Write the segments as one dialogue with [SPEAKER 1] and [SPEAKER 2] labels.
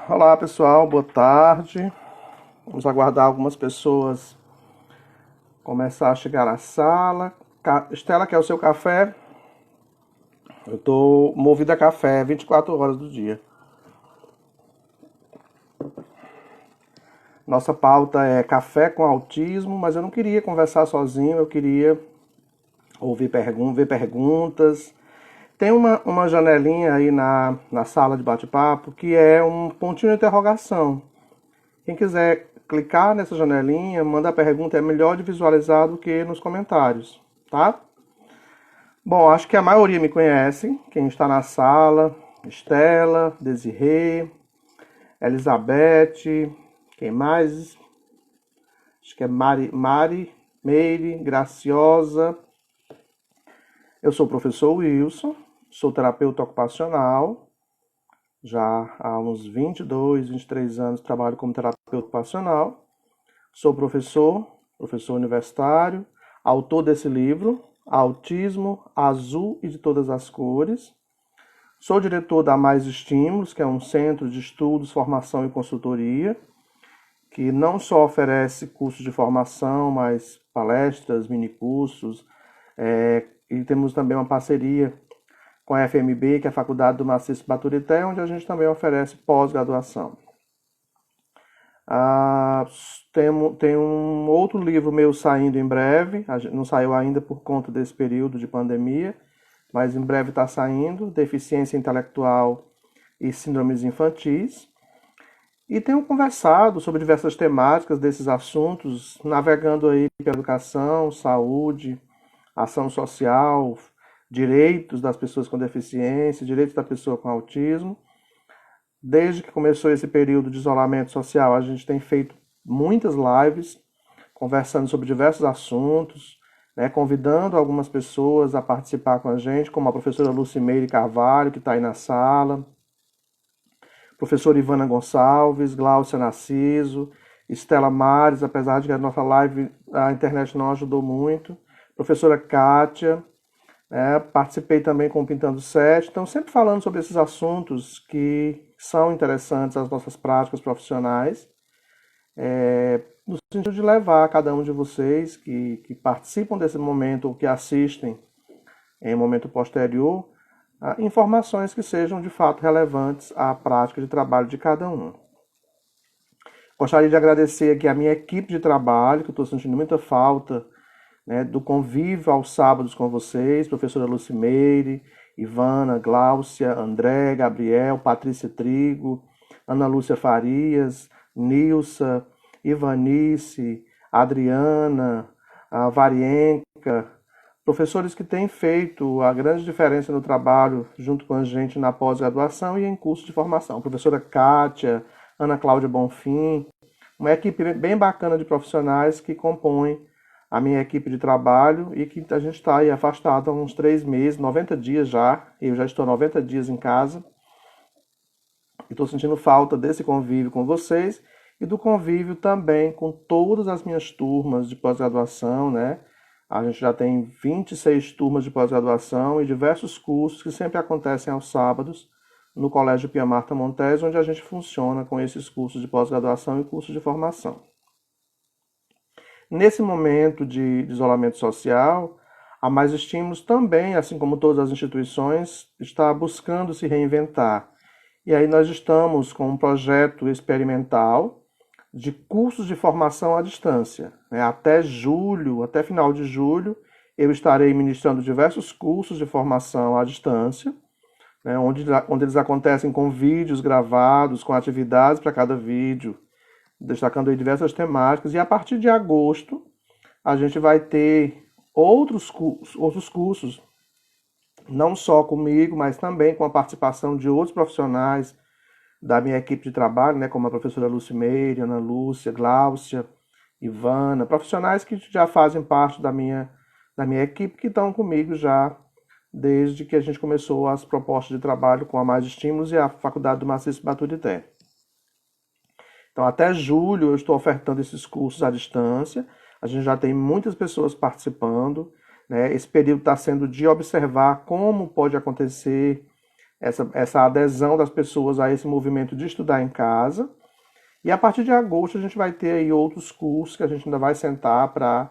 [SPEAKER 1] Olá pessoal, boa tarde. Vamos aguardar algumas pessoas começar a chegar na sala. Estela, quer o seu café? Eu tô movido a café 24 horas do dia. Nossa pauta é café com autismo, mas eu não queria conversar sozinho, eu queria ver perguntas. Tem uma janelinha aí na sala de bate-papo que é um pontinho de interrogação. Quem quiser clicar nessa janelinha, manda a pergunta, é melhor de visualizar do que nos comentários, tá? Bom, acho que a maioria me conhece, quem está na sala, Estela, Desirê, Elizabeth, quem mais? Acho que é Meire, Graciosa. Eu sou o professor Wilson, sou terapeuta ocupacional, já há uns 23 anos trabalho como terapeuta ocupacional. Sou professor universitário, autor desse livro, Autismo Azul e de Todas as Cores. Sou diretor da Mais Estímulos, que é um centro de estudos, formação e consultoria, que não só oferece cursos de formação, mas palestras, minicursos, e temos também uma parceria com a FMB, que é a Faculdade do Maciço Baturité, onde a gente também oferece pós-graduação. Tem um outro livro meu saindo em breve, não saiu ainda por conta desse período de pandemia, mas em breve está saindo, Deficiência Intelectual e Síndromes Infantis. E tenho conversado sobre diversas temáticas desses assuntos, navegando aí pela educação, saúde, ação social, direitos das pessoas com deficiência, direitos da pessoa com autismo. Desde que começou esse período de isolamento social, a gente tem feito muitas lives, conversando sobre diversos assuntos, né, convidando algumas pessoas a participar com a gente, como a professora Lucimeire Carvalho, que está aí na sala, professora Ivana Gonçalves, Gláucia Narciso, Estela Mares, apesar de que a nossa live, a internet não ajudou muito, professora Kátia, participei também com o Pintando Sete, então sempre falando sobre esses assuntos que são interessantes às nossas práticas profissionais, no sentido de levar a cada um de vocês que participam desse momento ou que assistem em momento posterior, informações que sejam de fato relevantes à prática de trabalho de cada um. Gostaria de agradecer aqui a minha equipe de trabalho, que eu estou sentindo muita falta, né, do convívio aos sábados com vocês, professora Lucimeire, Ivana, Gláucia, André, Gabriel, Patrícia Trigo, Ana Lúcia Farias, Nilsa, Ivanice, Adriana, a Varienca, professores que têm feito a grande diferença no trabalho junto com a gente na pós-graduação e em curso de formação. Professora Kátia, Ana Cláudia Bonfim, uma equipe bem bacana de profissionais que compõem a minha equipe de trabalho e que a gente está aí afastado há uns 3 meses, 90 dias já. Eu já estou 90 dias em casa. Estou sentindo falta desse convívio com vocês e do convívio também com todas as minhas turmas de pós-graduação, né? A gente já tem 26 turmas de pós-graduação e diversos cursos que sempre acontecem aos sábados no Colégio Pia Marta Montes, onde a gente funciona com esses cursos de pós-graduação e cursos de formação. Nesse momento de isolamento social, a Mais Estímulos também, assim como todas as instituições, está buscando se reinventar. E aí nós estamos com um projeto experimental de cursos de formação à distância. Até julho, até final de julho, eu estarei ministrando diversos cursos de formação à distância, onde eles acontecem com vídeos gravados, com atividades para cada vídeo, destacando aí diversas temáticas. E a partir de agosto, a gente vai ter outros cursos, não só comigo, mas também com a participação de outros profissionais da minha equipe de trabalho, né, como a professora Lucimeire, Ana Lúcia, Gláucia, Ivana, profissionais que já fazem parte da minha equipe, que estão comigo já desde que a gente começou as propostas de trabalho com a Mais Estímulos e a Faculdade do Maciço Baturité. Então, até julho eu estou ofertando esses cursos à distância. A gente já tem muitas pessoas participando, né? Esse período está sendo de observar como pode acontecer essa adesão das pessoas a esse movimento de estudar em casa. E a partir de agosto a gente vai ter aí outros cursos que a gente ainda vai sentar para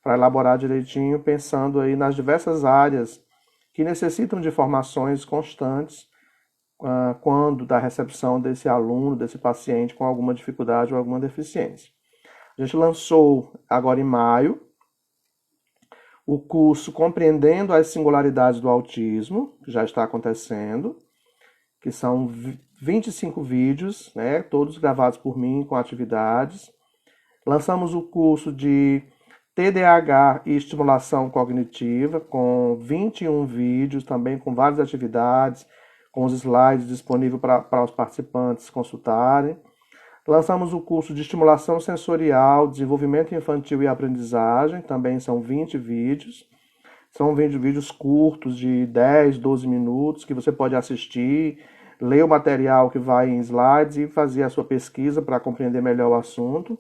[SPEAKER 1] elaborar direitinho, pensando aí nas diversas áreas que necessitam de formações constantes quando da recepção desse aluno, desse paciente com alguma dificuldade ou alguma deficiência. A gente lançou agora em maio o curso Compreendendo as Singularidades do Autismo, que já está acontecendo, que são 25 vídeos, né, todos gravados por mim com atividades. Lançamos o curso de TDAH e Estimulação Cognitiva, com 21 vídeos, também com várias atividades, com os slides disponíveis para os participantes consultarem. Lançamos o curso de Estimulação Sensorial, Desenvolvimento Infantil e Aprendizagem, também são 20 vídeos. São vídeos curtos de 10, 12 minutos que você pode assistir, ler o material que vai em slides e fazer a sua pesquisa para compreender melhor o assunto.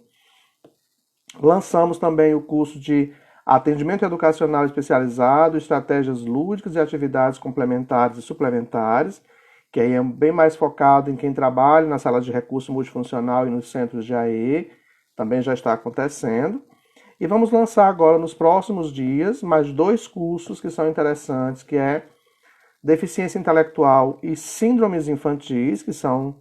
[SPEAKER 1] Lançamos também o curso de Atendimento Educacional Especializado, Estratégias Lúdicas e Atividades Complementares e Suplementares, que aí é bem mais focado em quem trabalha na sala de recurso multifuncional e nos centros de AE, também já está acontecendo. E vamos lançar agora, nos próximos dias, mais 2 cursos que são interessantes, que é Deficiência Intelectual e Síndromes Infantis, que são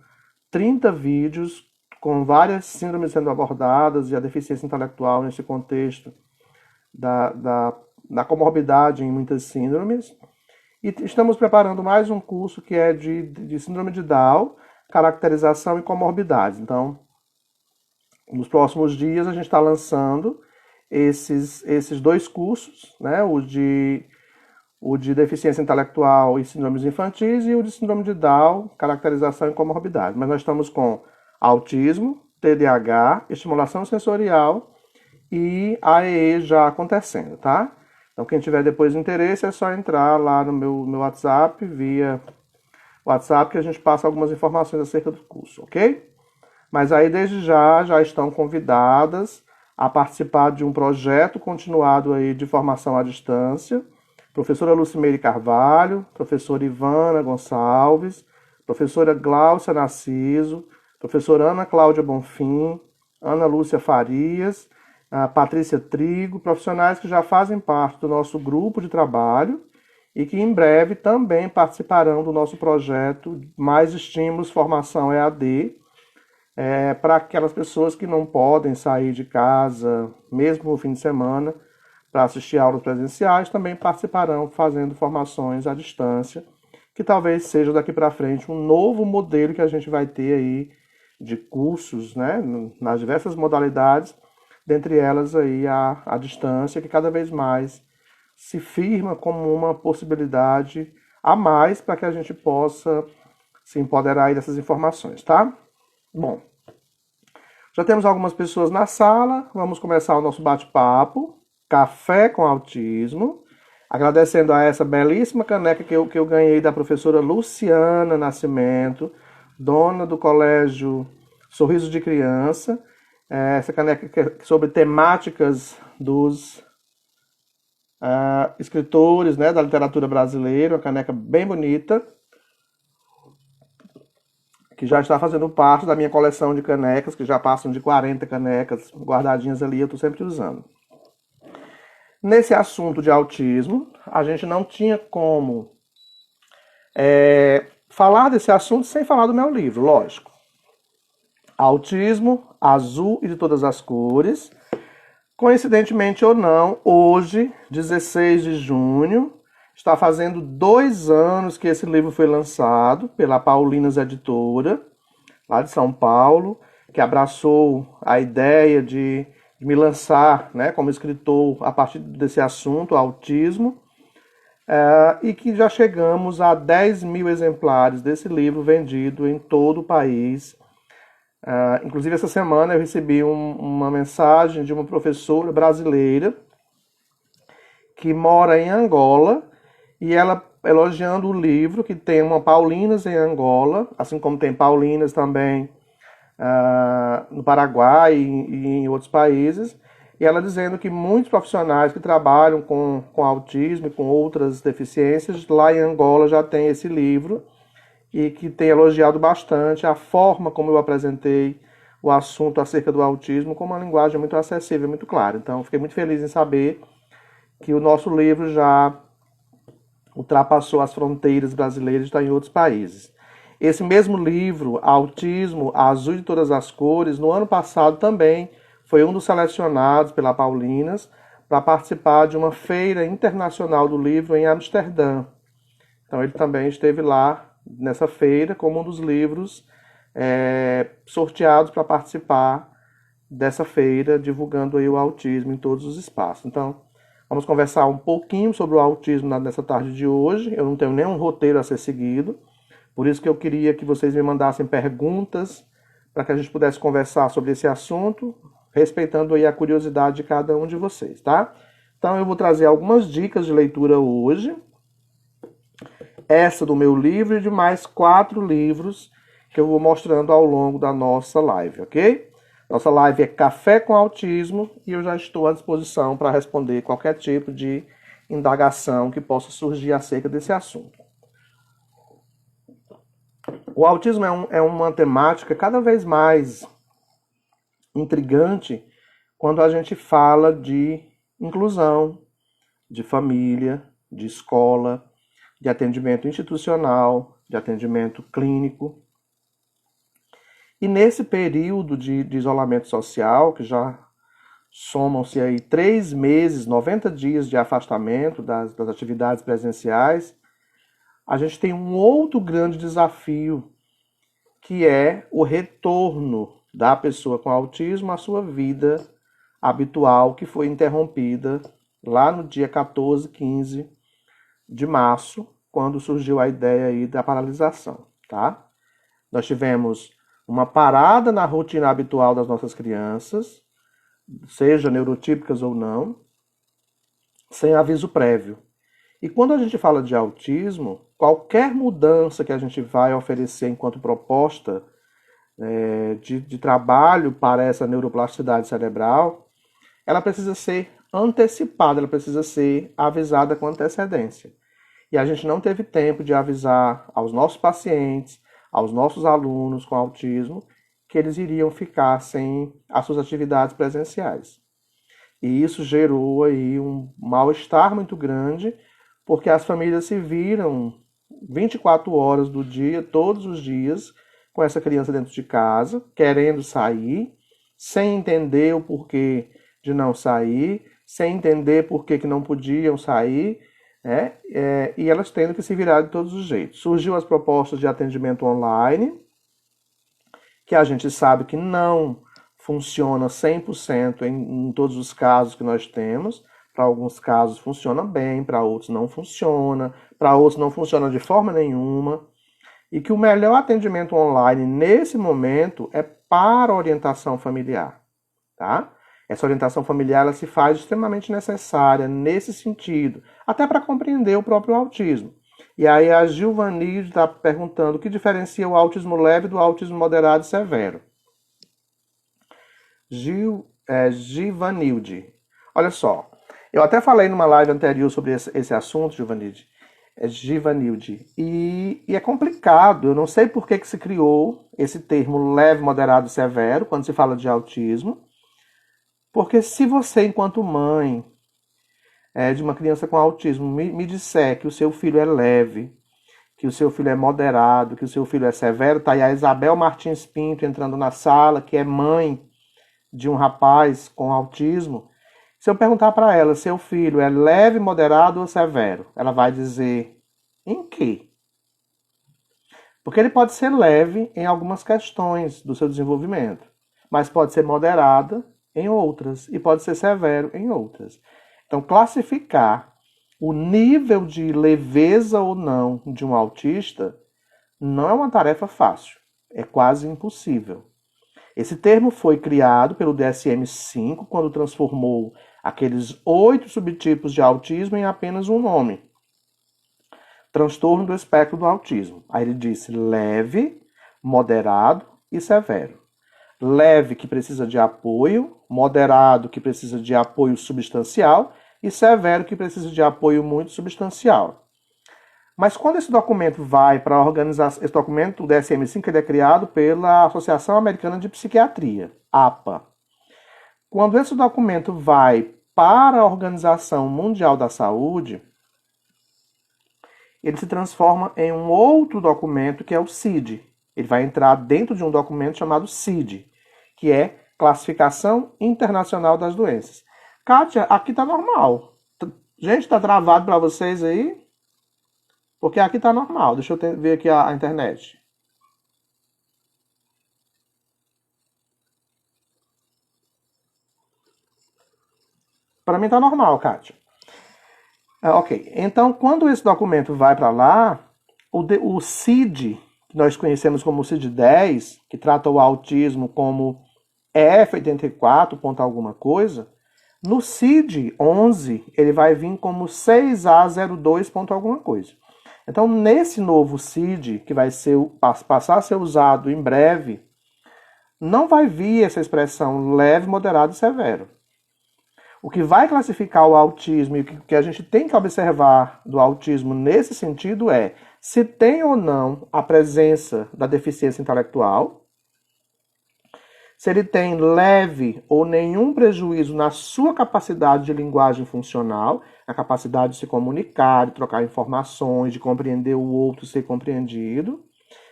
[SPEAKER 1] 30 vídeos com várias síndromes sendo abordadas e a deficiência intelectual nesse contexto da comorbidade em muitas síndromes. E estamos preparando mais um curso que é de síndrome de Down, caracterização e comorbidades. Então, nos próximos dias a gente está lançando esses 2 cursos, né? O de deficiência intelectual e síndromes infantis e o de síndrome de Down, caracterização e comorbidades. Mas nós estamos com autismo, TDAH, estimulação sensorial e AEE já acontecendo, tá? Então, quem tiver depois interesse é só entrar lá no meu WhatsApp, via WhatsApp, que a gente passa algumas informações acerca do curso, ok? Mas aí, desde já estão convidadas a participar de um projeto continuado aí de formação à distância. Professora Lucimeire Carvalho, professora Ivana Gonçalves, professora Gláucia Narciso, professora Ana Cláudia Bonfim, Ana Lúcia Farias, a Patrícia Trigo, profissionais que já fazem parte do nosso grupo de trabalho e que em breve também participarão do nosso projeto Mais Estímulos Formação EAD, para aquelas pessoas que não podem sair de casa, mesmo no fim de semana, para assistir aulas presenciais, também participarão fazendo formações à distância, que talvez seja daqui para frente um novo modelo que a gente vai ter aí de cursos, né, nas diversas modalidades, dentre elas aí a distância, que cada vez mais se firma como uma possibilidade a mais para que a gente possa se empoderar aí dessas informações, tá? Bom, já temos algumas pessoas na sala, vamos começar o nosso bate-papo, Café com Autismo, agradecendo a essa belíssima caneca que eu ganhei da professora Luciana Nascimento, dona do Colégio Sorriso de Criança. Essa caneca é sobre temáticas dos escritores, né, da literatura brasileira, uma caneca bem bonita, que já está fazendo parte da minha coleção de canecas, que já passam de 40 canecas guardadinhas ali, eu estou sempre usando. Nesse assunto de autismo, a gente não tinha como falar desse assunto sem falar do meu livro, lógico. Autismo, Azul e de Todas as Cores. Coincidentemente ou não, hoje, 16 de junho, está fazendo 2 anos que esse livro foi lançado pela Paulinas Editora, lá de São Paulo, que abraçou a ideia de me lançar, né, como escritor a partir desse assunto, autismo, e que já chegamos a 10 mil exemplares desse livro vendido em todo o país. Inclusive, essa semana eu recebi uma mensagem de uma professora brasileira que mora em Angola, e ela elogiando o livro, que tem uma Paulinas em Angola, assim como tem Paulinas também no Paraguai e em outros países, e ela dizendo que muitos profissionais que trabalham com autismo e com outras deficiências, lá em Angola já tem esse livro, e que tem elogiado bastante a forma como eu apresentei o assunto acerca do autismo com uma linguagem muito acessível, muito clara. Então, fiquei muito feliz em saber que o nosso livro já ultrapassou as fronteiras brasileiras e está em outros países. Esse mesmo livro, Autismo Azul de Todas as Cores, no ano passado também foi um dos selecionados pela Paulinas para participar de uma feira internacional do livro em Amsterdã. Então ele também esteve lá nessa feira como um dos livros sorteados para participar dessa feira, divulgando aí o autismo em todos os espaços. Então, vamos conversar um pouquinho sobre o autismo nessa tarde de hoje. Eu não tenho nenhum roteiro a ser seguido, por isso que eu queria que vocês me mandassem perguntas para que a gente pudesse conversar sobre esse assunto, respeitando aí a curiosidade de cada um de vocês, tá? Então eu vou trazer algumas dicas de leitura hoje, essa do meu livro e de mais 4 livros que eu vou mostrando ao longo da nossa live, ok? Nossa live é Café com Autismo e eu já estou à disposição para responder qualquer tipo de indagação que possa surgir acerca desse assunto. O autismo é uma temática cada vez mais intrigante quando a gente fala de inclusão, de família, de escola, de atendimento institucional, de atendimento clínico. E nesse período de isolamento social, que já somam-se aí 3 meses, 90 dias de afastamento das atividades presenciais, a gente tem um outro grande desafio, que é o retorno da pessoa com autismo à sua vida habitual, que foi interrompida lá no dia 14, 15 de março, quando surgiu a ideia aí da paralisação, tá? Nós tivemos uma parada na rotina habitual das nossas crianças, seja neurotípicas ou não, sem aviso prévio. E quando a gente fala de autismo, qualquer mudança que a gente vai oferecer enquanto proposta de trabalho para essa neuroplasticidade cerebral, ela precisa ser antecipada, ela precisa ser avisada com antecedência. E a gente não teve tempo de avisar aos nossos pacientes, aos nossos alunos com autismo, que eles iriam ficar sem as suas atividades presenciais. E isso gerou aí um mal-estar muito grande, porque as famílias se viram 24 horas do dia, todos os dias, com essa criança dentro de casa, querendo sair, sem entender o porquê de não sair, sem entender por que não podiam sair, e elas tendo que se virar de todos os jeitos. Surgiu as propostas de atendimento online, que a gente sabe que não funciona 100% em todos os casos que nós temos. Para alguns casos funciona bem, para outros não funciona, para outros não funciona de forma nenhuma. E que o melhor atendimento online nesse momento é para orientação familiar, tá? Essa orientação familiar ela se faz extremamente necessária nesse sentido, até para compreender o próprio autismo. E aí a Gilvanilde está perguntando o que diferencia o autismo leve do autismo moderado e severo. Givanilde, olha só, eu até falei numa live anterior sobre esse assunto, Givanilde, e é complicado, eu não sei por que se criou esse termo leve, moderado e severo quando se fala de autismo, porque se você, enquanto mãe de uma criança com autismo, me disser que o seu filho é leve, que o seu filho é moderado, que o seu filho é severo, tá aí a Isabel Martins Pinto entrando na sala, que é mãe de um rapaz com autismo. Se eu perguntar para ela, seu filho é leve, moderado ou severo? Ela vai dizer, em quê? Porque ele pode ser leve em algumas questões do seu desenvolvimento, mas pode ser moderado em outras e pode ser severo em outras. Então, classificar o nível de leveza ou não de um autista não é uma tarefa fácil, é quase impossível. Esse termo foi criado pelo DSM-5 quando transformou aqueles 8 subtipos de autismo em apenas um nome. Transtorno do espectro do autismo. Aí ele disse leve, moderado e severo. Leve, que precisa de apoio, moderado, que precisa de apoio substancial, e severo, que precisa de apoio muito substancial. Mas quando esse documento vai para a organização, esse documento, o DSM-5, ele é criado pela Associação Americana de Psiquiatria, APA. Quando esse documento vai para a Organização Mundial da Saúde, ele se transforma em um outro documento que é o CID. Ele vai entrar dentro de um documento chamado CID, que é Classificação Internacional das Doenças. Kátia, aqui tá normal. Gente, tá travado para vocês aí? Porque aqui tá normal. Deixa eu ver aqui a internet. Para mim tá normal, Kátia. Ok. Então, quando esse documento vai para lá, o CID, que nós conhecemos como CID-10, que trata o autismo como F84, ponto alguma coisa, no CID-11 ele vai vir como 6A02, ponto alguma coisa. Então, nesse novo CID, que vai passar a ser usado em breve, não vai vir essa expressão leve, moderado e severo. O que vai classificar o autismo e o que a gente tem que observar do autismo nesse sentido é se tem ou não a presença da deficiência intelectual, se ele tem leve ou nenhum prejuízo na sua capacidade de linguagem funcional, a capacidade de se comunicar, de trocar informações, de compreender o outro, ser compreendido,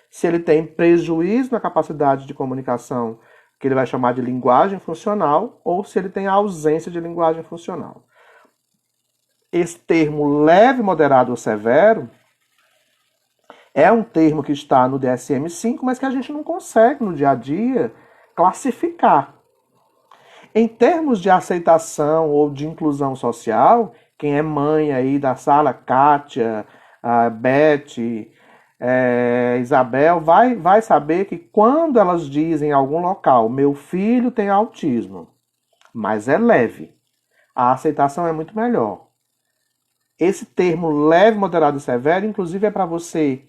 [SPEAKER 1] se ele tem prejuízo na capacidade de comunicação, que ele vai chamar de linguagem funcional, ou se ele tem ausência de linguagem funcional. Esse termo leve, moderado ou severo é um termo que está no DSM-5, mas que a gente não consegue no dia a dia classificar. Em termos de aceitação ou de inclusão social, quem é mãe aí da sala, Kátia, Beth, Isabel, vai saber que quando elas dizem em algum local, meu filho tem autismo, mas é leve, a aceitação é muito melhor. Esse termo leve, moderado e severo, inclusive, é para você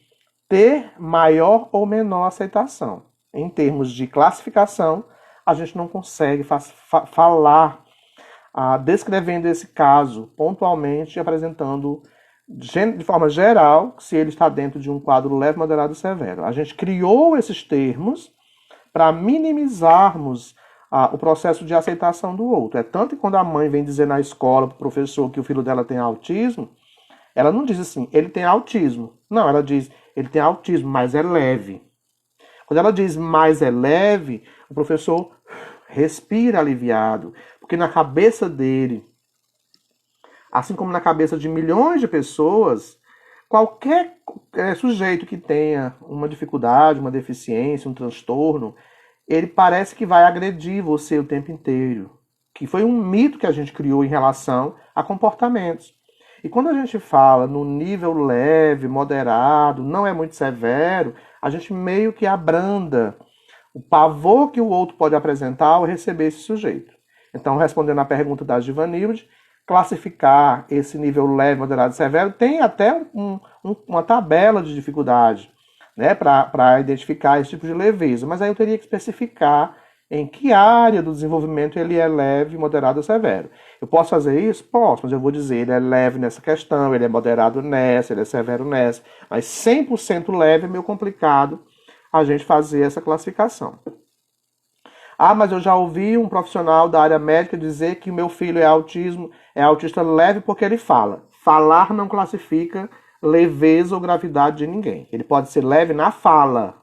[SPEAKER 1] ter maior ou menor aceitação. Em termos de classificação, a gente não consegue falar descrevendo esse caso pontualmente, apresentando de forma geral se ele está dentro de um quadro leve, moderado e severo. A gente criou esses termos para minimizarmos o processo de aceitação do outro. É tanto que quando a mãe vem dizer na escola para o professor que o filho dela tem autismo, ela não diz assim, ele tem autismo. Não, ela diz, ele tem autismo, mas é leve. Quando ela diz mais é leve, o professor respira aliviado, porque na cabeça dele, assim como na cabeça de milhões de pessoas, qualquer sujeito que tenha uma dificuldade, uma deficiência, um transtorno, ele parece que vai agredir você o tempo inteiro. Que foi um mito que a gente criou em relação a comportamentos. E quando a gente fala no nível leve, moderado, não é muito severo, a gente meio que abranda o pavor que o outro pode apresentar ao receber esse sujeito. Então, respondendo à pergunta da Givanilde, classificar esse nível leve, moderado e severo tem até uma tabela de dificuldade, né, para identificar esse tipo de leveza. Mas aí eu teria que especificar em que área do desenvolvimento ele é leve, moderado ou severo. Eu posso fazer isso? Posso, mas eu vou dizer, ele é leve nessa questão, ele é moderado nessa, ele é severo nessa. Mas 100% leve é meio complicado a gente fazer essa classificação. Ah, mas eu já ouvi um profissional da área médica dizer que o meu filho é autista leve porque ele fala. Falar não classifica leveza ou gravidade de ninguém. Ele pode ser leve na fala,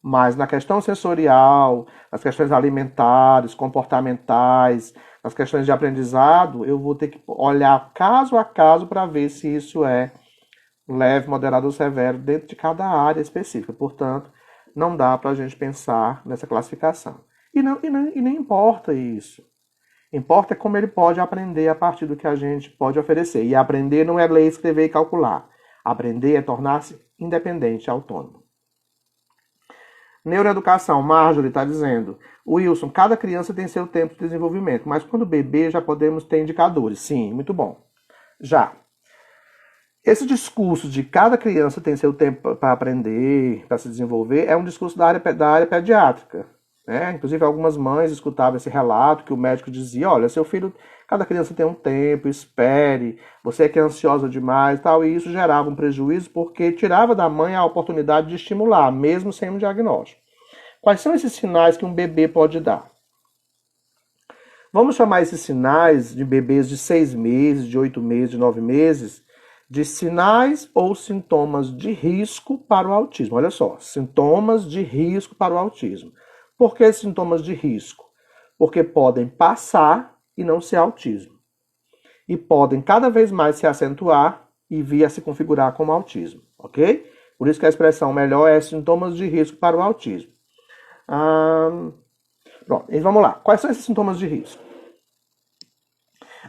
[SPEAKER 1] mas na questão sensorial, nas questões alimentares, comportamentais, nas questões de aprendizado, eu vou ter que olhar caso a caso para ver se isso é leve, moderado ou severo dentro de cada área específica. Portanto, não dá para a gente pensar nessa classificação. E nem importa isso. Importa como ele pode aprender a partir do que a gente pode oferecer. E aprender não é ler, escrever e calcular. Aprender é tornar-se independente, autônomo. Neuroeducação, Marjorie está dizendo. Wilson, cada criança tem seu tempo de desenvolvimento, mas quando bebê já podemos ter indicadores. Sim, muito bom. Já. Esse discurso de cada criança tem seu tempo para aprender, para se desenvolver, é um discurso da área pediátrica. Né? Inclusive, algumas mães escutavam esse relato que o médico dizia, olha, seu filho Cada criança tem um tempo, espere, você que é ansiosa demais, tal, e isso gerava um prejuízo porque tirava da mãe a oportunidade de estimular, mesmo sem um diagnóstico. Quais são esses sinais que um bebê pode dar? Vamos chamar esses sinais de bebês de 6 meses, de 8 meses, de 9 meses, de sinais ou sintomas de risco para o autismo. Olha só, sintomas de risco para o autismo. Por que sintomas de risco? Porque podem passar e não ser autismo. E podem cada vez mais se acentuar e vir a se configurar como autismo, ok? Por isso que a expressão melhor é sintomas de risco para o autismo. Pronto, e vamos lá. Quais são esses sintomas de risco?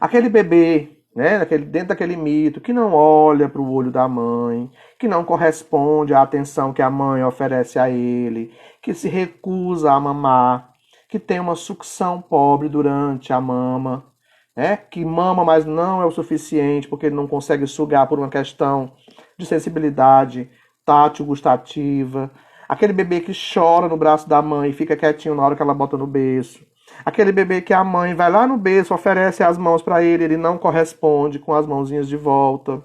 [SPEAKER 1] Aquele bebê, né, dentro daquele mito, que não olha para o olho da mãe, que não corresponde à atenção que a mãe oferece a ele, que se recusa a mamar, que tem uma sucção pobre durante a mama, né, que mama, mas não é o suficiente porque ele não consegue sugar por uma questão de sensibilidade tátil gustativa. Aquele bebê que chora no braço da mãe e fica quietinho na hora que ela bota no berço. Aquele bebê que a mãe vai lá no berço, oferece as mãos para ele, ele não corresponde com as mãozinhas de volta.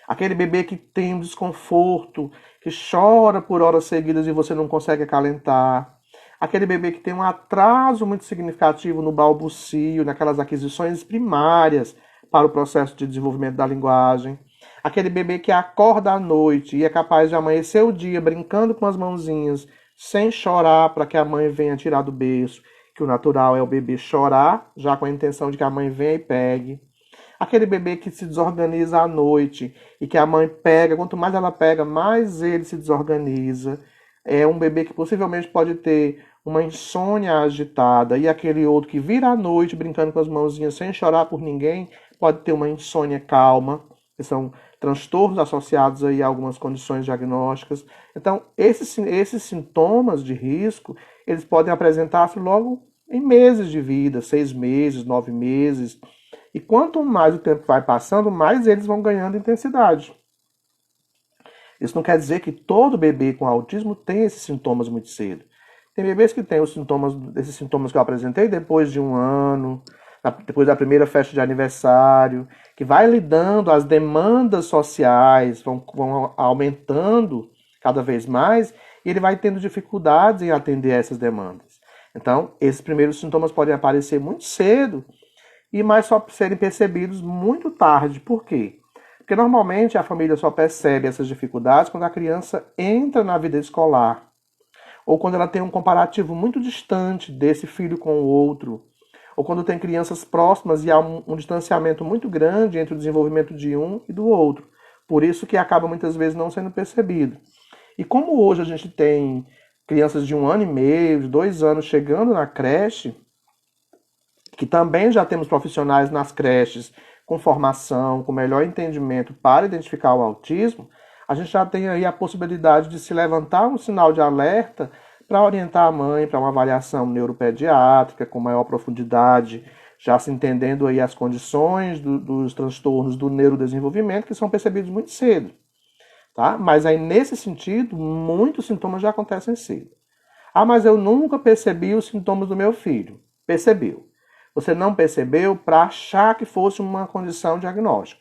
[SPEAKER 1] Aquele bebê que tem um desconforto, que chora por horas seguidas e você não consegue acalentar. Aquele bebê que tem um atraso muito significativo no balbucio, naquelas aquisições primárias para o processo de desenvolvimento da linguagem. Aquele bebê que acorda à noite e é capaz de amanhecer o dia brincando com as mãozinhas, sem chorar para que a mãe venha tirar do berço, que o natural é o bebê chorar, já com a intenção de que a mãe venha e pegue. Aquele bebê que se desorganiza à noite e que a mãe pega, quanto mais ela pega, mais ele se desorganiza. É um bebê que possivelmente pode ter uma insônia agitada, e aquele outro que vira à noite brincando com as mãozinhas sem chorar por ninguém, pode ter uma insônia calma, que são transtornos associados aí a algumas condições diagnósticas. Então, esses sintomas de risco, eles podem apresentar-se logo em meses de vida, 6 meses, 9 meses. E quanto mais o tempo vai passando, mais eles vão ganhando intensidade. Isso não quer dizer que todo bebê com autismo tem esses sintomas muito cedo. Tem bebês que têm esses sintomas que eu apresentei depois de 1 ano, depois da primeira festa de aniversário, que vai lidando, as demandas sociais vão aumentando cada vez mais, e ele vai tendo dificuldades em atender a essas demandas. Então, esses primeiros sintomas podem aparecer muito cedo, e mais só serem percebidos muito tarde. Por quê? Porque normalmente a família só percebe essas dificuldades quando a criança entra na vida escolar, ou quando ela tem um comparativo muito distante desse filho com o outro, ou quando tem crianças próximas e há um distanciamento muito grande entre o desenvolvimento de um e do outro. Por isso que acaba muitas vezes não sendo percebido. E como hoje a gente tem crianças de 1 ano e meio, de 2 anos chegando na creche, que também já temos profissionais nas creches com formação, com melhor entendimento para identificar o autismo, a gente já tem aí a possibilidade de se levantar um sinal de alerta para orientar a mãe para uma avaliação neuropediátrica com maior profundidade, já se entendendo aí as condições dos transtornos do neurodesenvolvimento que são percebidos muito cedo. Tá? Mas aí, nesse sentido, muitos sintomas já acontecem cedo. Ah, mas eu nunca percebi os sintomas do meu filho. Percebeu. Você não percebeu para achar que fosse uma condição diagnóstica.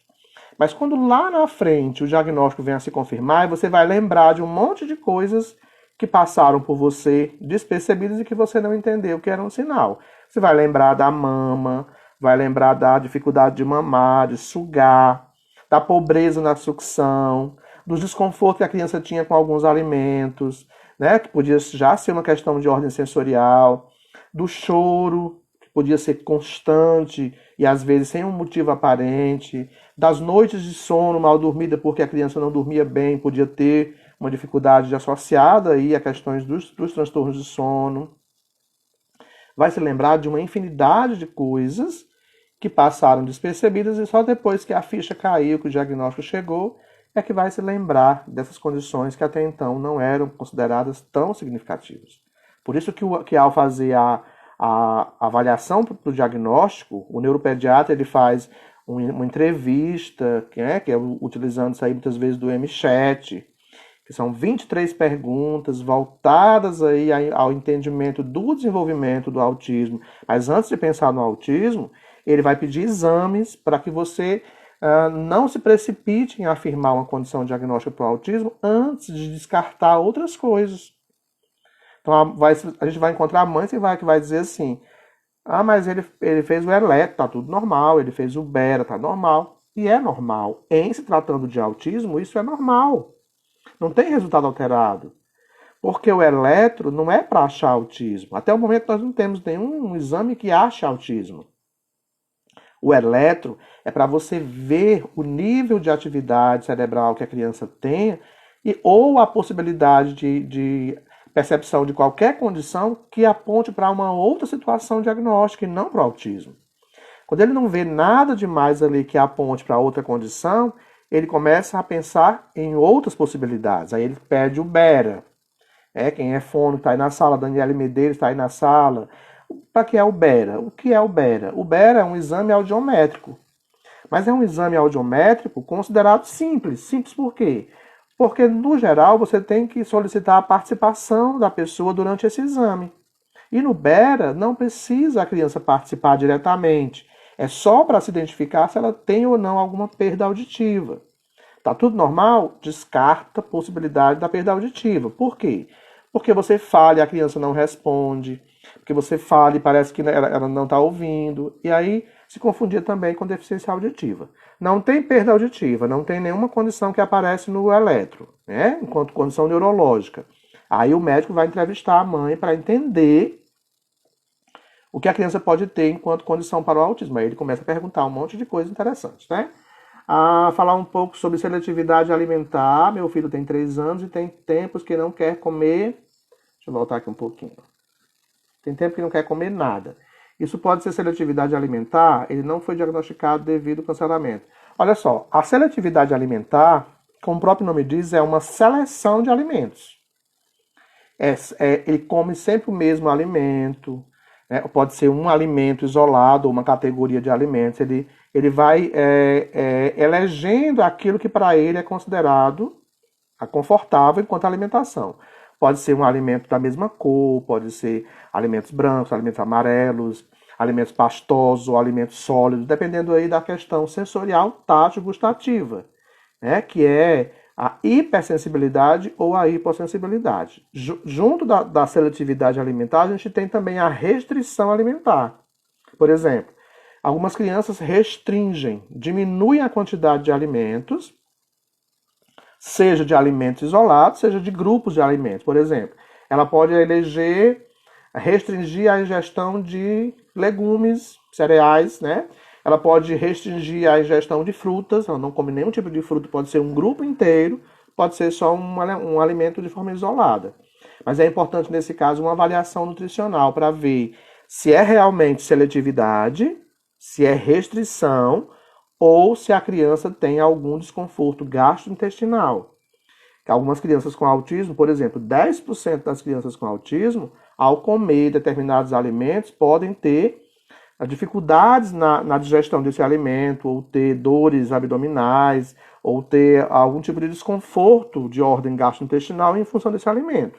[SPEAKER 1] Mas quando lá na frente o diagnóstico vem a se confirmar, você vai lembrar de um monte de coisas que passaram por você despercebidas e que você não entendeu que era um sinal. Você vai lembrar da mama, vai lembrar da dificuldade de mamar, de sugar, da pobreza na sucção, dos desconfortos que a criança tinha com alguns alimentos, né, que podia já ser uma questão de ordem sensorial, do choro, que podia ser constante e às vezes sem um motivo aparente, das noites de sono mal dormida porque a criança não dormia bem, podia ter uma dificuldade associada aí a questões dos transtornos de sono. Vai se lembrar de uma infinidade de coisas que passaram despercebidas e só depois que a ficha caiu, que o diagnóstico chegou, é que vai se lembrar dessas condições que até então não eram consideradas tão significativas. Por isso que ao fazer a avaliação do diagnóstico, o neuropediatra ele faz uma entrevista, que é utilizando isso aí muitas vezes do MChat, que que são 23 perguntas voltadas aí ao entendimento do desenvolvimento do autismo. Mas antes de pensar no autismo, ele vai pedir exames para que você não se precipite em afirmar uma condição diagnóstica para o autismo antes de descartar outras coisas. Então a gente vai encontrar mães que vai dizer assim, mas ele fez o eletro, tá tudo normal, ele fez o bera, tá normal. E é normal. Em se tratando de autismo, isso é normal. Não tem resultado alterado. Porque o eletro não é para achar autismo. Até o momento nós não temos nenhum exame que ache autismo. O eletro é para você ver o nível de atividade cerebral que a criança tenha ou a possibilidade de percepção de qualquer condição que aponte para uma outra situação diagnóstica e não para o autismo. Quando ele não vê nada demais ali que aponte para outra condição, ele começa a pensar em outras possibilidades. Aí ele pede o bera. Quem é fono está aí na sala, Daniele Medeiros está aí na sala. Para que é o bera? O que é o bera? O bera é um exame audiométrico. Mas é um exame audiométrico considerado simples. Simples por quê? Porque, no geral, você tem que solicitar a participação da pessoa durante esse exame. E no bera, não precisa a criança participar diretamente. É só para se identificar se ela tem ou não alguma perda auditiva. Tá tudo normal? Descarta a possibilidade da perda auditiva. Por quê? Porque você fala e a criança não responde. Porque você fala e parece que ela não está ouvindo. E aí se confundia também com deficiência auditiva. Não tem perda auditiva, não tem nenhuma condição que aparece no eletro, enquanto condição neurológica. Aí o médico vai entrevistar a mãe para entender o que a criança pode ter enquanto condição para o autismo. Aí ele começa a perguntar um monte de coisas interessantes, falar um pouco sobre seletividade alimentar. Meu filho tem 3 anos e tem tempos que não quer comer. Deixa eu voltar aqui um pouquinho. Tem tempo que não quer comer nada. Isso pode ser seletividade alimentar? Ele não foi diagnosticado devido ao cancelamento. Olha só, a seletividade alimentar, como o próprio nome diz, é uma seleção de alimentos. Ele come sempre o mesmo alimento, pode ser um alimento isolado ou uma categoria de alimentos. Ele vai elegendo aquilo que para ele é considerado confortável enquanto alimentação. Pode ser um alimento da mesma cor, pode ser alimentos brancos, alimentos amarelos, alimentos pastosos ou alimentos sólidos, dependendo aí da questão sensorial, tátil, gustativa, que é a hipersensibilidade ou a hipossensibilidade. Junto da seletividade alimentar, a gente tem também a restrição alimentar. Por exemplo, algumas crianças restringem, diminuem a quantidade de alimentos, seja de alimentos isolados, seja de grupos de alimentos. Por exemplo, ela pode restringir a ingestão de legumes, cereais, Ela pode restringir a ingestão de frutas, ela não come nenhum tipo de fruta, pode ser um grupo inteiro, pode ser só um alimento de forma isolada. Mas é importante, nesse caso, uma avaliação nutricional para ver se é realmente seletividade, se é restrição, ou se a criança tem algum desconforto gastrointestinal. Algumas crianças com autismo, por exemplo, 10% das crianças com autismo, ao comer determinados alimentos, podem ter dificuldades na digestão desse alimento, ou ter dores abdominais, ou ter algum tipo de desconforto de ordem gastrointestinal em função desse alimento.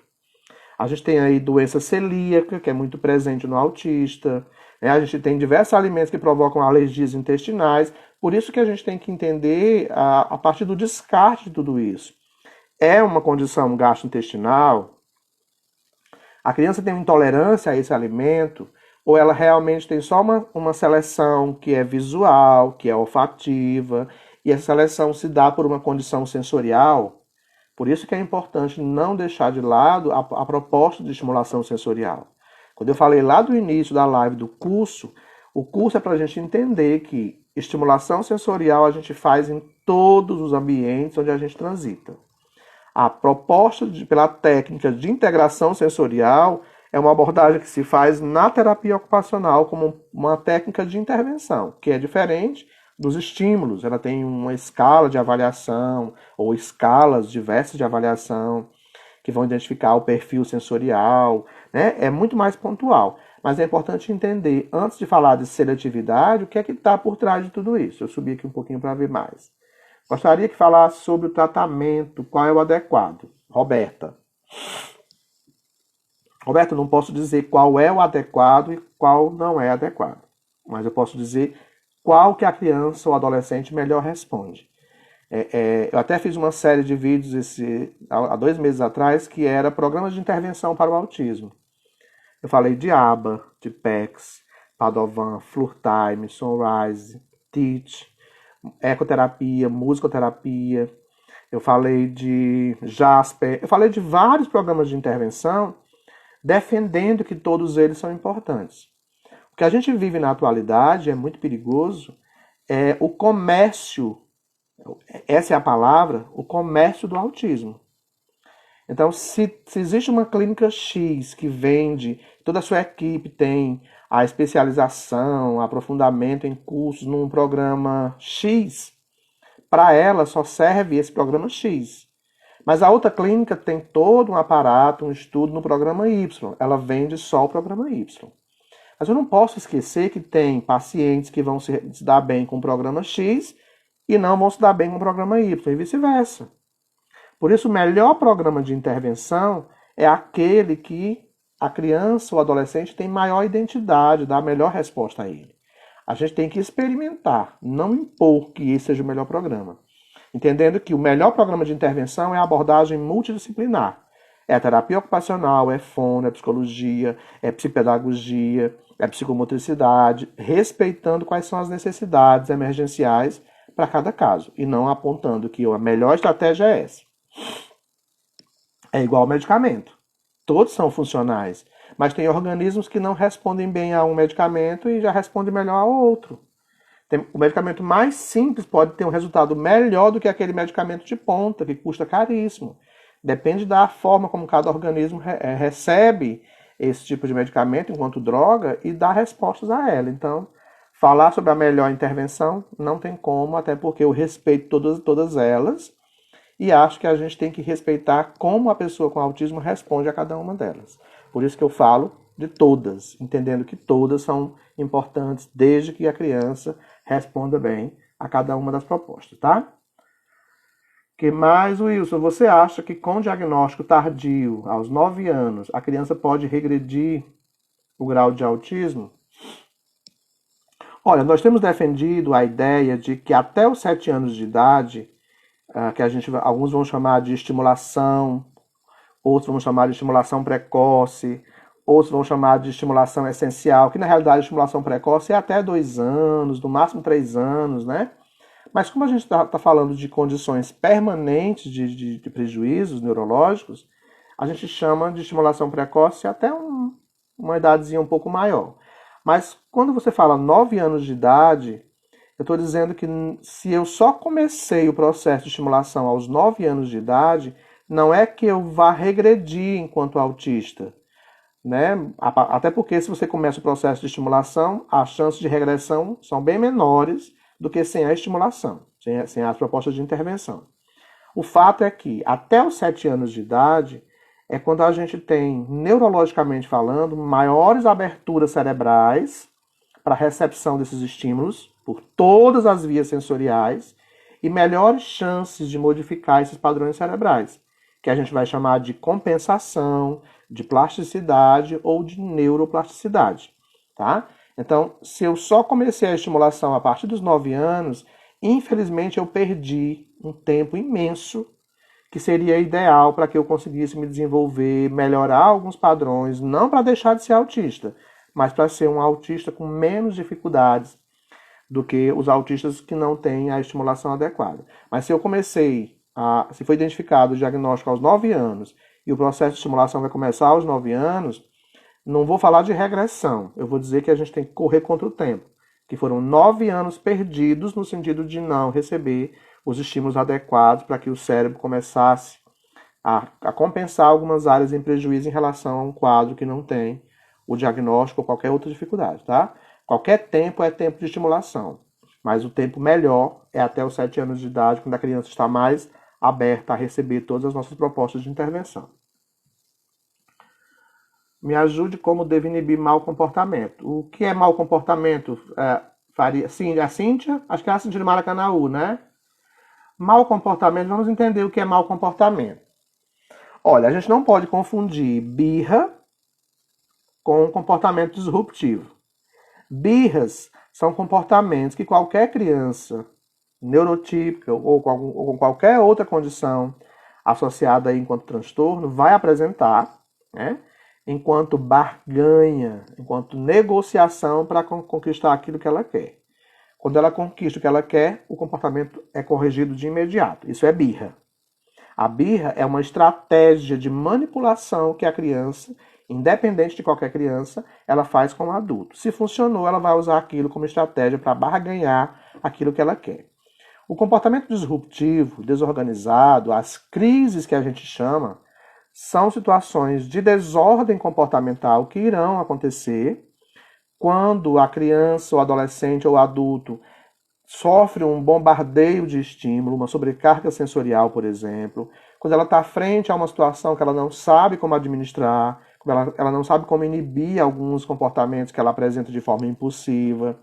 [SPEAKER 1] A gente tem aí doença celíaca, que é muito presente no autista. A gente tem diversos alimentos que provocam alergias intestinais. Por isso que a gente tem que entender a partir do descarte de tudo isso. É uma condição gastrointestinal? A criança tem uma intolerância a esse alimento? Ou ela realmente tem só uma seleção que é visual, que é olfativa, e essa seleção se dá por uma condição sensorial? Por isso que é importante não deixar de lado a proposta de estimulação sensorial. Quando eu falei lá do início da live do curso, o curso é para a gente entender que estimulação sensorial a gente faz em todos os ambientes onde a gente transita. A proposta pela técnica de integração sensorial é uma abordagem que se faz na terapia ocupacional como uma técnica de intervenção, que é diferente dos estímulos. Ela tem uma escala de avaliação ou escalas diversas de avaliação que vão identificar o perfil sensorial, É muito mais pontual. Mas é importante entender, antes de falar de seletividade, o que é que está por trás de tudo isso. Eu subi aqui um pouquinho para ver mais. Gostaria que falasse sobre o tratamento, qual é o adequado. Roberta. Roberta, eu não posso dizer qual é o adequado e qual não é adequado, mas eu posso dizer qual que a criança ou adolescente melhor responde. Eu até fiz uma série de vídeos há 2 meses atrás que era programas de intervenção para o autismo. Eu falei de ABA, de PECS, Padovan, Flurtime, Sunrise, Teach, ecoterapia, musicoterapia. Eu falei de Jasper, eu falei de vários programas de intervenção defendendo que todos eles são importantes. O que a gente vive na atualidade é muito perigoso, é o comércio, essa é a palavra, o comércio do autismo. Então, se existe uma clínica X que vende, toda a sua equipe tem a especialização, aprofundamento em cursos num programa X, para ela só serve esse programa X. Mas a outra clínica tem todo um aparato, um estudo no programa Y. Ela vende só o programa Y. Mas eu não posso esquecer que tem pacientes que vão se dar bem com o programa X e não vão se dar bem com o programa Y, e vice-versa. Por isso, o melhor programa de intervenção é aquele que a criança ou adolescente tem maior identidade, dá a melhor resposta a ele. A gente tem que experimentar, não impor que esse seja o melhor programa. Entendendo que o melhor programa de intervenção é a abordagem multidisciplinar. É a terapia ocupacional, é fono, é psicologia, é psicopedagogia, é psicomotricidade, respeitando quais são as necessidades emergenciais para cada caso, e não apontando que a melhor estratégia é essa. É igual ao medicamento. Todos são funcionais, mas tem organismos que não respondem bem a um medicamento e já respondem melhor ao outro. O medicamento mais simples pode ter um resultado melhor do que aquele medicamento de ponta, que custa caríssimo. Depende da forma como cada organismo recebe esse tipo de medicamento enquanto droga e dá respostas a ela. Então, falar sobre a melhor intervenção não tem como, até porque eu respeito todas elas e acho que a gente tem que respeitar como a pessoa com autismo responde a cada uma delas. Por isso que eu falo de todas, entendendo que todas são importantes desde que a criança responda bem a cada uma das propostas, tá? Que mais, Wilson? Você acha que com diagnóstico tardio, aos 9 anos, a criança pode regredir o grau de autismo? Olha, nós temos defendido a ideia de que até os 7 anos de idade, que alguns vão chamar de estimulação, outros vão chamar de estimulação precoce, outros vão chamar de estimulação essencial, que na realidade a estimulação precoce é até 2 anos, no máximo 3 anos, né? Mas como a gente está falando de condições permanentes de prejuízos neurológicos, a gente chama de estimulação precoce até uma idadezinha um pouco maior. Mas quando você fala 9 anos de idade, eu estou dizendo que se eu só comecei o processo de estimulação aos 9 anos de idade, não é que eu vá regredir enquanto autista, né? Até porque se você começa o processo de estimulação, as chances de regressão são bem menores do que sem a estimulação, sem as propostas de intervenção. O fato é que até os 7 anos de idade é quando a gente tem, neurologicamente falando, maiores aberturas cerebrais para a recepção desses estímulos por todas as vias sensoriais e melhores chances de modificar esses padrões cerebrais, que a gente vai chamar de compensação, de plasticidade ou de neuroplasticidade, tá? Então, se eu só comecei a estimulação a partir dos 9 anos, infelizmente eu perdi um tempo imenso que seria ideal para que eu conseguisse me desenvolver, melhorar alguns padrões, não para deixar de ser autista, mas para ser um autista com menos dificuldades do que os autistas que não têm a estimulação adequada. Mas se eu se foi identificado o diagnóstico aos 9 anos e o processo de estimulação vai começar aos 9 anos, não vou falar de regressão, eu vou dizer que a gente tem que correr contra o tempo, que foram 9 anos perdidos no sentido de não receber os estímulos adequados para que o cérebro começasse a compensar algumas áreas em prejuízo em relação a um quadro que não tem o diagnóstico ou qualquer outra dificuldade, tá? Qualquer tempo é tempo de estimulação, mas o tempo melhor é até os 7 anos de idade, quando a criança está mais aberta a receber todas as nossas propostas de intervenção. Me ajude como devo inibir mau comportamento. O que é mau comportamento? Sim, a Cíntia? Acho que é a Cíntia de Maracanaú, né? Mau comportamento, vamos entender o que é mau comportamento. Olha, a gente não pode confundir birra com comportamento disruptivo. Birras são comportamentos que qualquer criança neurotípica ou com qualquer outra condição associada aí enquanto transtorno vai apresentar, né? Enquanto barganha, enquanto negociação para conquistar aquilo que ela quer. Quando ela conquista o que ela quer, o comportamento é corrigido de imediato. Isso é birra. A birra é uma estratégia de manipulação que a criança, independente de qualquer criança, ela faz com o adulto. Se funcionou, ela vai usar aquilo como estratégia para barganhar aquilo que ela quer. O comportamento disruptivo, desorganizado, as crises que a gente chama, são situações de desordem comportamental que irão acontecer quando a criança, o adolescente ou o adulto sofre um bombardeio de estímulo, uma sobrecarga sensorial, por exemplo, quando ela está frente a uma situação que ela não sabe como administrar, ela não sabe como inibir alguns comportamentos que ela apresenta de forma impulsiva,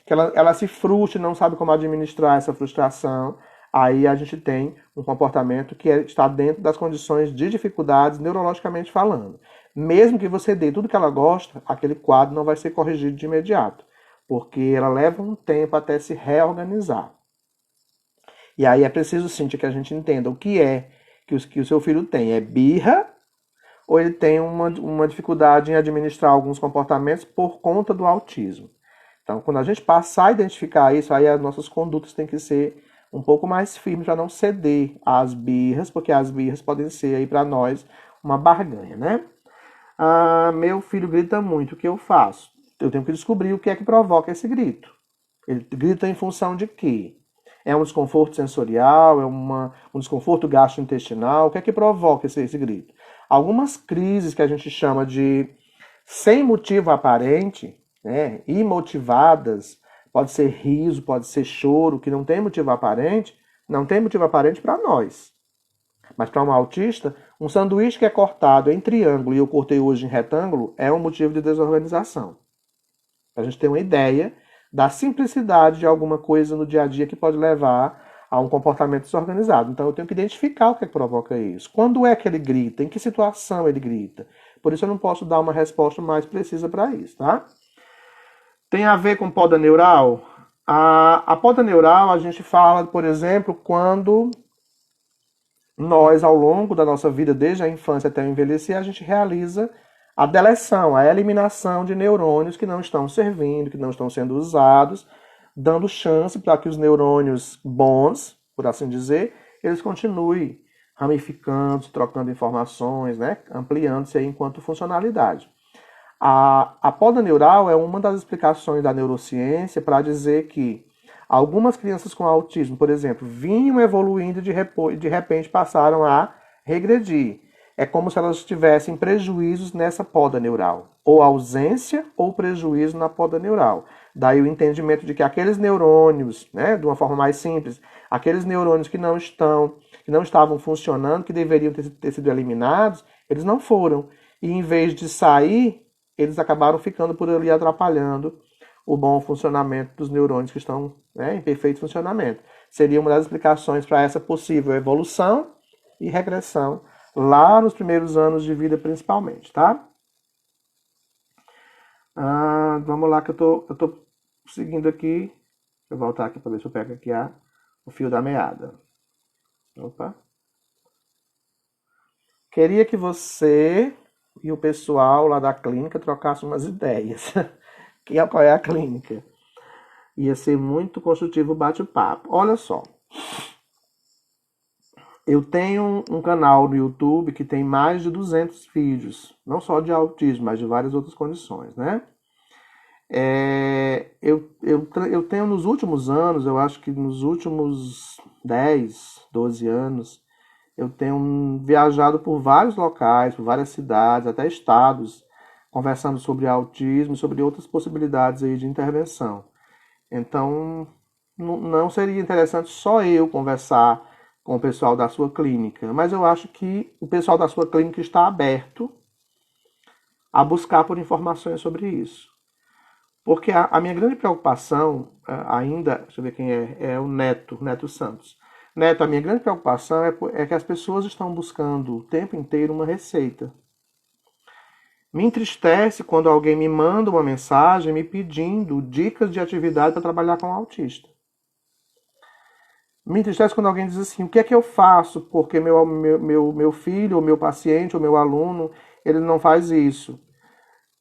[SPEAKER 1] que ela se frustra e não sabe como administrar essa frustração, aí a gente tem um comportamento que está dentro das condições de dificuldades neurologicamente falando. Mesmo que você dê tudo que ela gosta, aquele quadro não vai ser corrigido de imediato, porque ela leva um tempo até se reorganizar. E aí é preciso, Cíntia, que a gente entenda o que é que o seu filho tem. É birra ou ele tem uma dificuldade em administrar alguns comportamentos por conta do autismo? Então, quando a gente passar a identificar isso, aí as nossas condutas têm que ser um pouco mais firmes para não ceder às birras, porque as birras podem ser aí para nós uma barganha, né? Meu filho grita muito, o que eu faço? Eu tenho que descobrir o que é que provoca esse grito. Ele grita em função de quê? É um desconforto sensorial? É um desconforto gastrointestinal? O que é que provoca esse grito? Algumas crises que a gente chama de sem motivo aparente, né, imotivadas, pode ser riso, pode ser choro, que não tem motivo aparente para nós. Mas para um autista, um sanduíche que é cortado em triângulo e eu cortei hoje em retângulo é um motivo de desorganização. Para a gente ter uma ideia da simplicidade de alguma coisa no dia a dia que pode levar a um comportamento desorganizado. Então eu tenho que identificar o que é que provoca isso. Quando é que ele grita? Em que situação ele grita? Por isso eu não posso dar uma resposta mais precisa para isso, tá? Tem a ver com poda neural? A poda neural a gente fala, por exemplo, quando nós, ao longo da nossa vida, desde a infância até o envelhecer, a gente realiza a deleção, a eliminação de neurônios que não estão servindo, que não estão sendo usados, dando chance para que os neurônios bons, por assim dizer, eles continuem ramificando, trocando informações, né, ampliando-se enquanto funcionalidade. A poda neural é uma das explicações da neurociência para dizer que algumas crianças com autismo, por exemplo, vinham evoluindo e de repente passaram a regredir. É como se elas tivessem prejuízos nessa poda neural, ou ausência ou prejuízo na poda neural. Daí o entendimento de que aqueles neurônios, né, de uma forma mais simples, aqueles neurônios que não estavam funcionando, que deveriam ter sido eliminados, eles não foram. E em vez de sair, eles acabaram ficando por ali atrapalhando o bom funcionamento dos neurônios que estão, né, em perfeito funcionamento. Seria uma das explicações para essa possível evolução e regressão lá nos primeiros anos de vida, principalmente, tá? Vamos lá que eu tô seguindo aqui. Deixa eu voltar aqui para ver se eu pego aqui o fio da meada. Opa. Queria que você e o pessoal lá da clínica trocassem umas ideias. Qual é a clínica? Ia ser muito construtivo o bate-papo. Olha só. Eu tenho um canal no YouTube que tem mais de 200 vídeos, não só de autismo, mas de várias outras condições, né? Eu tenho nos últimos anos, eu acho que nos últimos 10, 12 anos, eu tenho viajado por vários locais, por várias cidades, até estados, conversando sobre autismo e sobre outras possibilidades aí de intervenção. Então, não seria interessante só eu conversar com o pessoal da sua clínica, mas eu acho que o pessoal da sua clínica está aberto a buscar por informações sobre isso. Porque a minha grande preocupação ainda, deixa eu ver quem é o Neto Santos. Neto, a minha grande preocupação é que as pessoas estão buscando o tempo inteiro uma receita. Me entristece quando alguém me manda uma mensagem me pedindo dicas de atividade para trabalhar com o autista. Me entristece quando alguém diz assim, o que é que eu faço porque meu filho, ou meu paciente, ou meu aluno, ele não faz isso.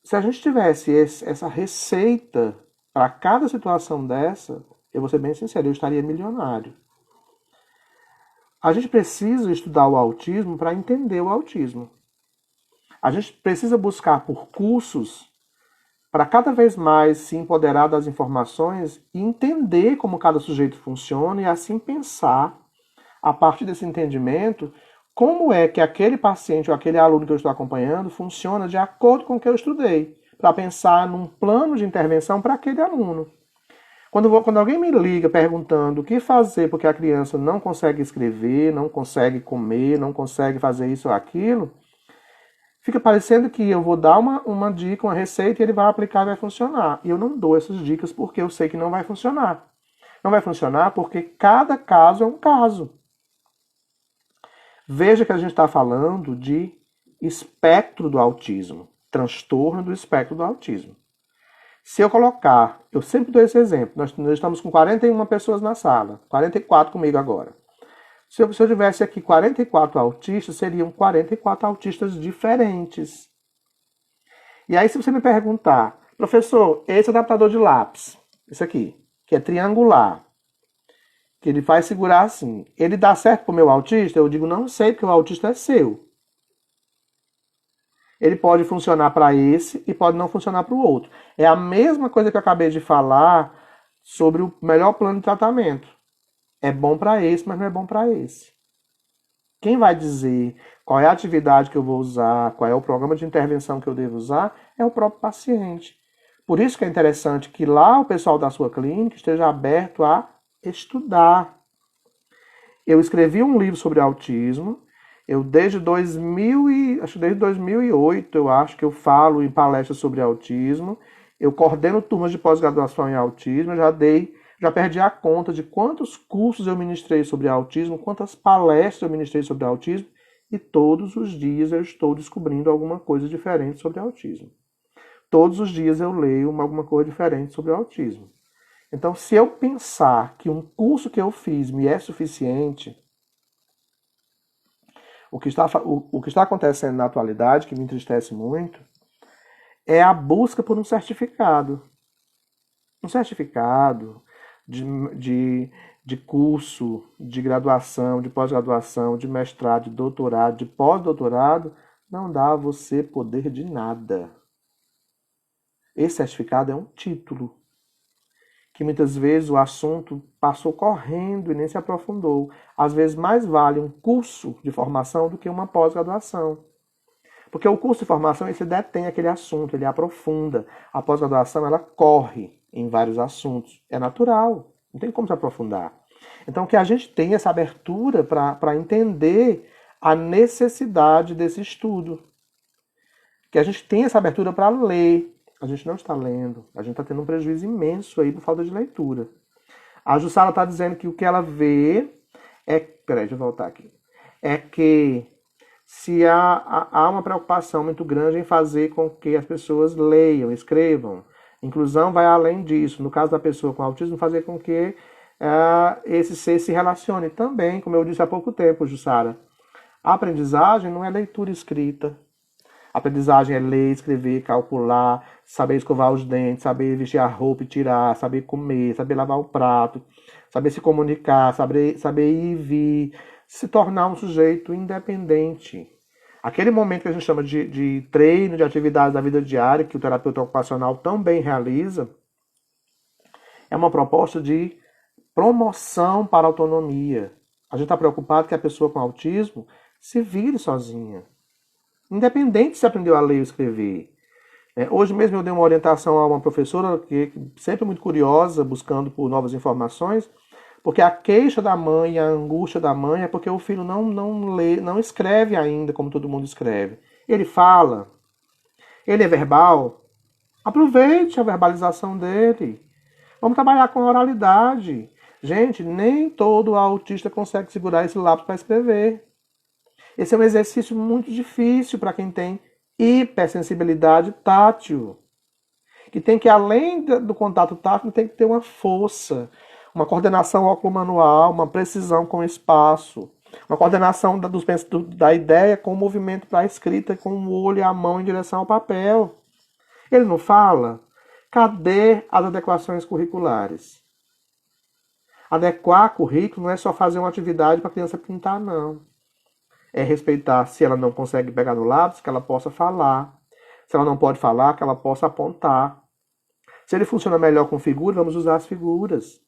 [SPEAKER 1] Se a gente tivesse essa receita para cada situação dessa, eu vou ser bem sincero, eu estaria milionário. A gente precisa estudar o autismo para entender o autismo. A gente precisa buscar por cursos para cada vez mais se empoderar das informações e entender como cada sujeito funciona e assim pensar, a partir desse entendimento, como é que aquele paciente ou aquele aluno que eu estou acompanhando funciona de acordo com o que eu estudei, para pensar num plano de intervenção para aquele aluno. Quando alguém me liga perguntando o que fazer porque a criança não consegue escrever, não consegue comer, não consegue fazer isso ou aquilo, fica parecendo que eu vou dar uma dica, uma receita e ele vai aplicar e vai funcionar. E eu não dou essas dicas porque eu sei que não vai funcionar. Não vai funcionar porque cada caso é um caso. Veja que a gente está falando de espectro do autismo, transtorno do espectro do autismo. Se eu colocar, eu sempre dou esse exemplo, nós estamos com 41 pessoas na sala, 44 comigo agora. Se eu tivesse aqui 44 autistas, seriam 44 autistas diferentes. E aí, se você me perguntar, professor, esse adaptador de lápis, esse aqui, que é triangular, que ele faz segurar assim, ele dá certo para o meu autista? Eu digo, não sei, porque o autista é seu. Ele pode funcionar para esse e pode não funcionar para o outro. É a mesma coisa que eu acabei de falar sobre o melhor plano de tratamento. É bom para esse, mas não é bom para esse. Quem vai dizer qual é a atividade que eu vou usar, qual é o programa de intervenção que eu devo usar, é o próprio paciente. Por isso que é interessante que lá o pessoal da sua clínica esteja aberto a estudar. Eu escrevi um livro sobre autismo. Eu desde 2008, eu acho que eu falo em palestras sobre autismo. Eu coordeno turmas de pós-graduação em autismo. Eu já perdi a conta de quantos cursos eu ministrei sobre autismo, quantas palestras eu ministrei sobre autismo, e todos os dias eu estou descobrindo alguma coisa diferente sobre autismo. Todos os dias eu leio alguma coisa diferente sobre autismo. Então, se eu pensar que um curso que eu fiz me é suficiente, o que está acontecendo na atualidade, que me entristece muito, é a busca por um certificado. Um certificado de, de curso, de graduação, de pós-graduação, de mestrado, de doutorado, de pós-doutorado, não dá a você poder de nada. Esse certificado é um título, que muitas vezes o assunto passou correndo e nem se aprofundou. Às vezes mais vale um curso de formação do que uma pós-graduação. Porque o curso de formação, ele detém aquele assunto, ele aprofunda. A pós-graduação, ela corre em vários assuntos. É natural, não tem como se aprofundar. Então, que a gente tenha essa abertura para entender a necessidade desse estudo. Que a gente tenha essa abertura para ler. A gente não está lendo. A gente está tendo um prejuízo imenso aí por falta de leitura. A Jussara está dizendo que o que ela vê é... Peraí, deixa eu voltar aqui. É que se há uma preocupação muito grande em fazer com que as pessoas leiam, escrevam. Inclusão vai além disso. No caso da pessoa com autismo, fazer com que esse ser se relacione também, como eu disse há pouco tempo, Jussara. A aprendizagem não é leitura escrita. A aprendizagem é ler, escrever, calcular, saber escovar os dentes, saber vestir a roupa e tirar, saber comer, saber lavar o prato, saber se comunicar, saber ir e vir, se tornar um sujeito independente. Aquele momento que a gente chama de treino, de atividades da vida diária, que o terapeuta ocupacional também realiza, é uma proposta de promoção para a autonomia. A gente está preocupado que a pessoa com autismo se vire sozinha. Independente se aprendeu a ler ou escrever. Hoje mesmo eu dei uma orientação a uma professora que sempre muito curiosa, buscando por novas informações, porque a queixa da mãe, a angústia da mãe é porque o filho não lê, não escreve ainda como todo mundo escreve. Ele fala, ele é verbal, aproveite a verbalização dele. Vamos trabalhar com a oralidade. Gente, nem todo autista consegue segurar esse lápis para escrever. Esse é um exercício muito difícil para quem tem hipersensibilidade tátil. Que tem que, além do contato tátil, tem que ter uma força, uma coordenação óculo-manual, uma precisão com o espaço, uma coordenação da ideia com o movimento para a escrita, com o olho e a mão em direção ao papel. Ele não fala? Cadê as adequações curriculares? Adequar currículo não é só fazer uma atividade para a criança pintar, não. É respeitar, se ela não consegue pegar no lápis, que ela possa falar. Se ela não pode falar, que ela possa apontar. Se ele funciona melhor com figuras, vamos usar as figuras.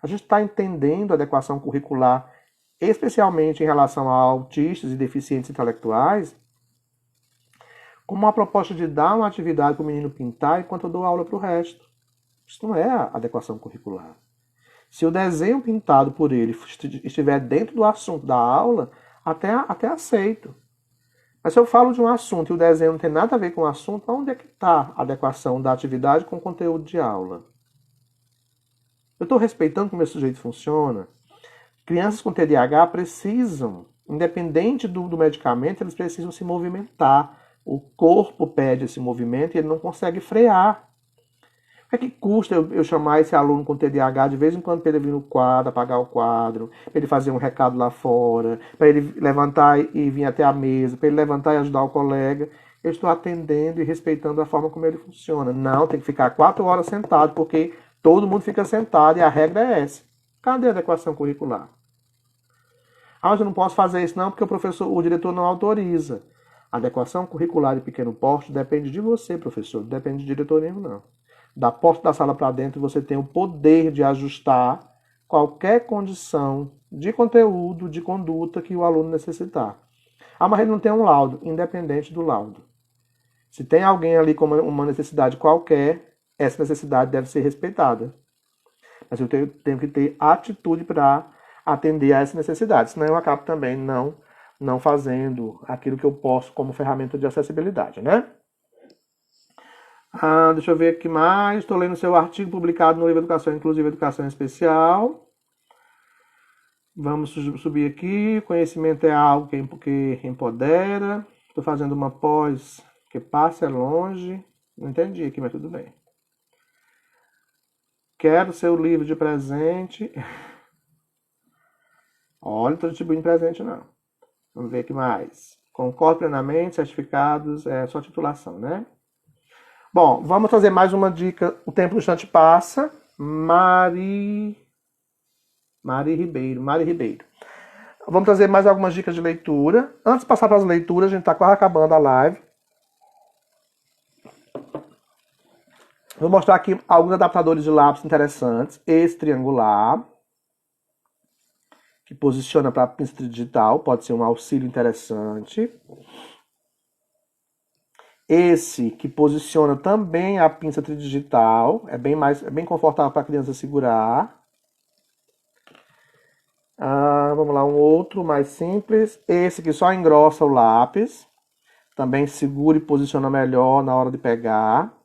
[SPEAKER 1] A gente está entendendo a adequação curricular, especialmente em relação a autistas e deficientes intelectuais, como uma proposta de dar uma atividade para o menino pintar enquanto eu dou aula para o resto. Isso não é a adequação curricular. Se o desenho pintado por ele estiver dentro do assunto da aula, até aceito. Mas se eu falo de um assunto e o desenho não tem nada a ver com o assunto, onde é que está a adequação da atividade com o conteúdo de aula? Eu estou respeitando como esse sujeito funciona? Crianças com TDAH precisam, independente do medicamento, eles precisam se movimentar. O corpo pede esse movimento e ele não consegue frear. O que é que custa eu chamar esse aluno com TDAH de vez em quando para ele vir no quadro, apagar o quadro, para ele fazer um recado lá fora, para ele levantar e vir até a mesa, para ele levantar e ajudar o colega? Eu estou atendendo e respeitando a forma como ele funciona. Não, tem que ficar 4 horas sentado, porque todo mundo fica sentado e a regra é essa. Cadê a adequação curricular? Ah, mas eu não posso fazer isso não, porque o diretor não autoriza. A adequação curricular de pequeno porte depende de você, professor, não depende de diretor nenhum, não. Da porta da sala para dentro, você tem o poder de ajustar qualquer condição de conteúdo, de conduta que o aluno necessitar. Ah, mas ele não tem um laudo, independente do laudo. Se tem alguém ali com uma necessidade qualquer, essa necessidade deve ser respeitada. Mas eu tenho que ter atitude para atender a essa necessidade, senão eu acabo também não fazendo aquilo que eu posso como ferramenta de acessibilidade, né? Deixa eu ver aqui mais. Estou lendo seu artigo publicado no livro Educação Inclusiva e Educação Especial. Vamos subir aqui. Conhecimento é algo que empodera. Estou fazendo uma pós que passa longe. Não entendi aqui, mas tudo bem. Quero seu livro de presente. Olha, não estou distribuindo presente, não. Vamos ver aqui mais. Concordo plenamente, certificados, é só titulação, né? Bom, vamos trazer mais uma dica. O tempo do instante passa. Mari Ribeiro. Vamos trazer mais algumas dicas de leitura. Antes de passar para as leituras, a gente está quase acabando a live. Vou mostrar aqui alguns adaptadores de lápis interessantes. Esse triangular, que posiciona para a pinça digital, pode ser um auxílio interessante. Esse que posiciona também a pinça tridigital, é bem confortável para a criança segurar. Vamos lá, um outro mais simples. Esse que só engrossa o lápis, também segura e posiciona melhor na hora de pegar.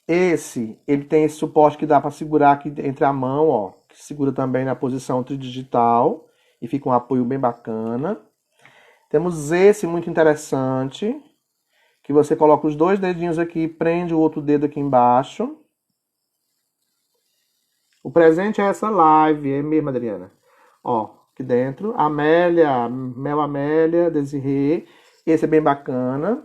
[SPEAKER 1] Esse, ele tem esse suporte que dá para segurar aqui entre a mão, ó, que segura também na posição tridigital e fica um apoio bem bacana. Temos esse muito interessante, que você coloca os 2 dedinhos aqui e prende o outro dedo aqui embaixo. O presente é essa live, é mesmo, Adriana? Ó, aqui dentro, Amélia, Mel Amélia, Desirê. Esse é bem bacana.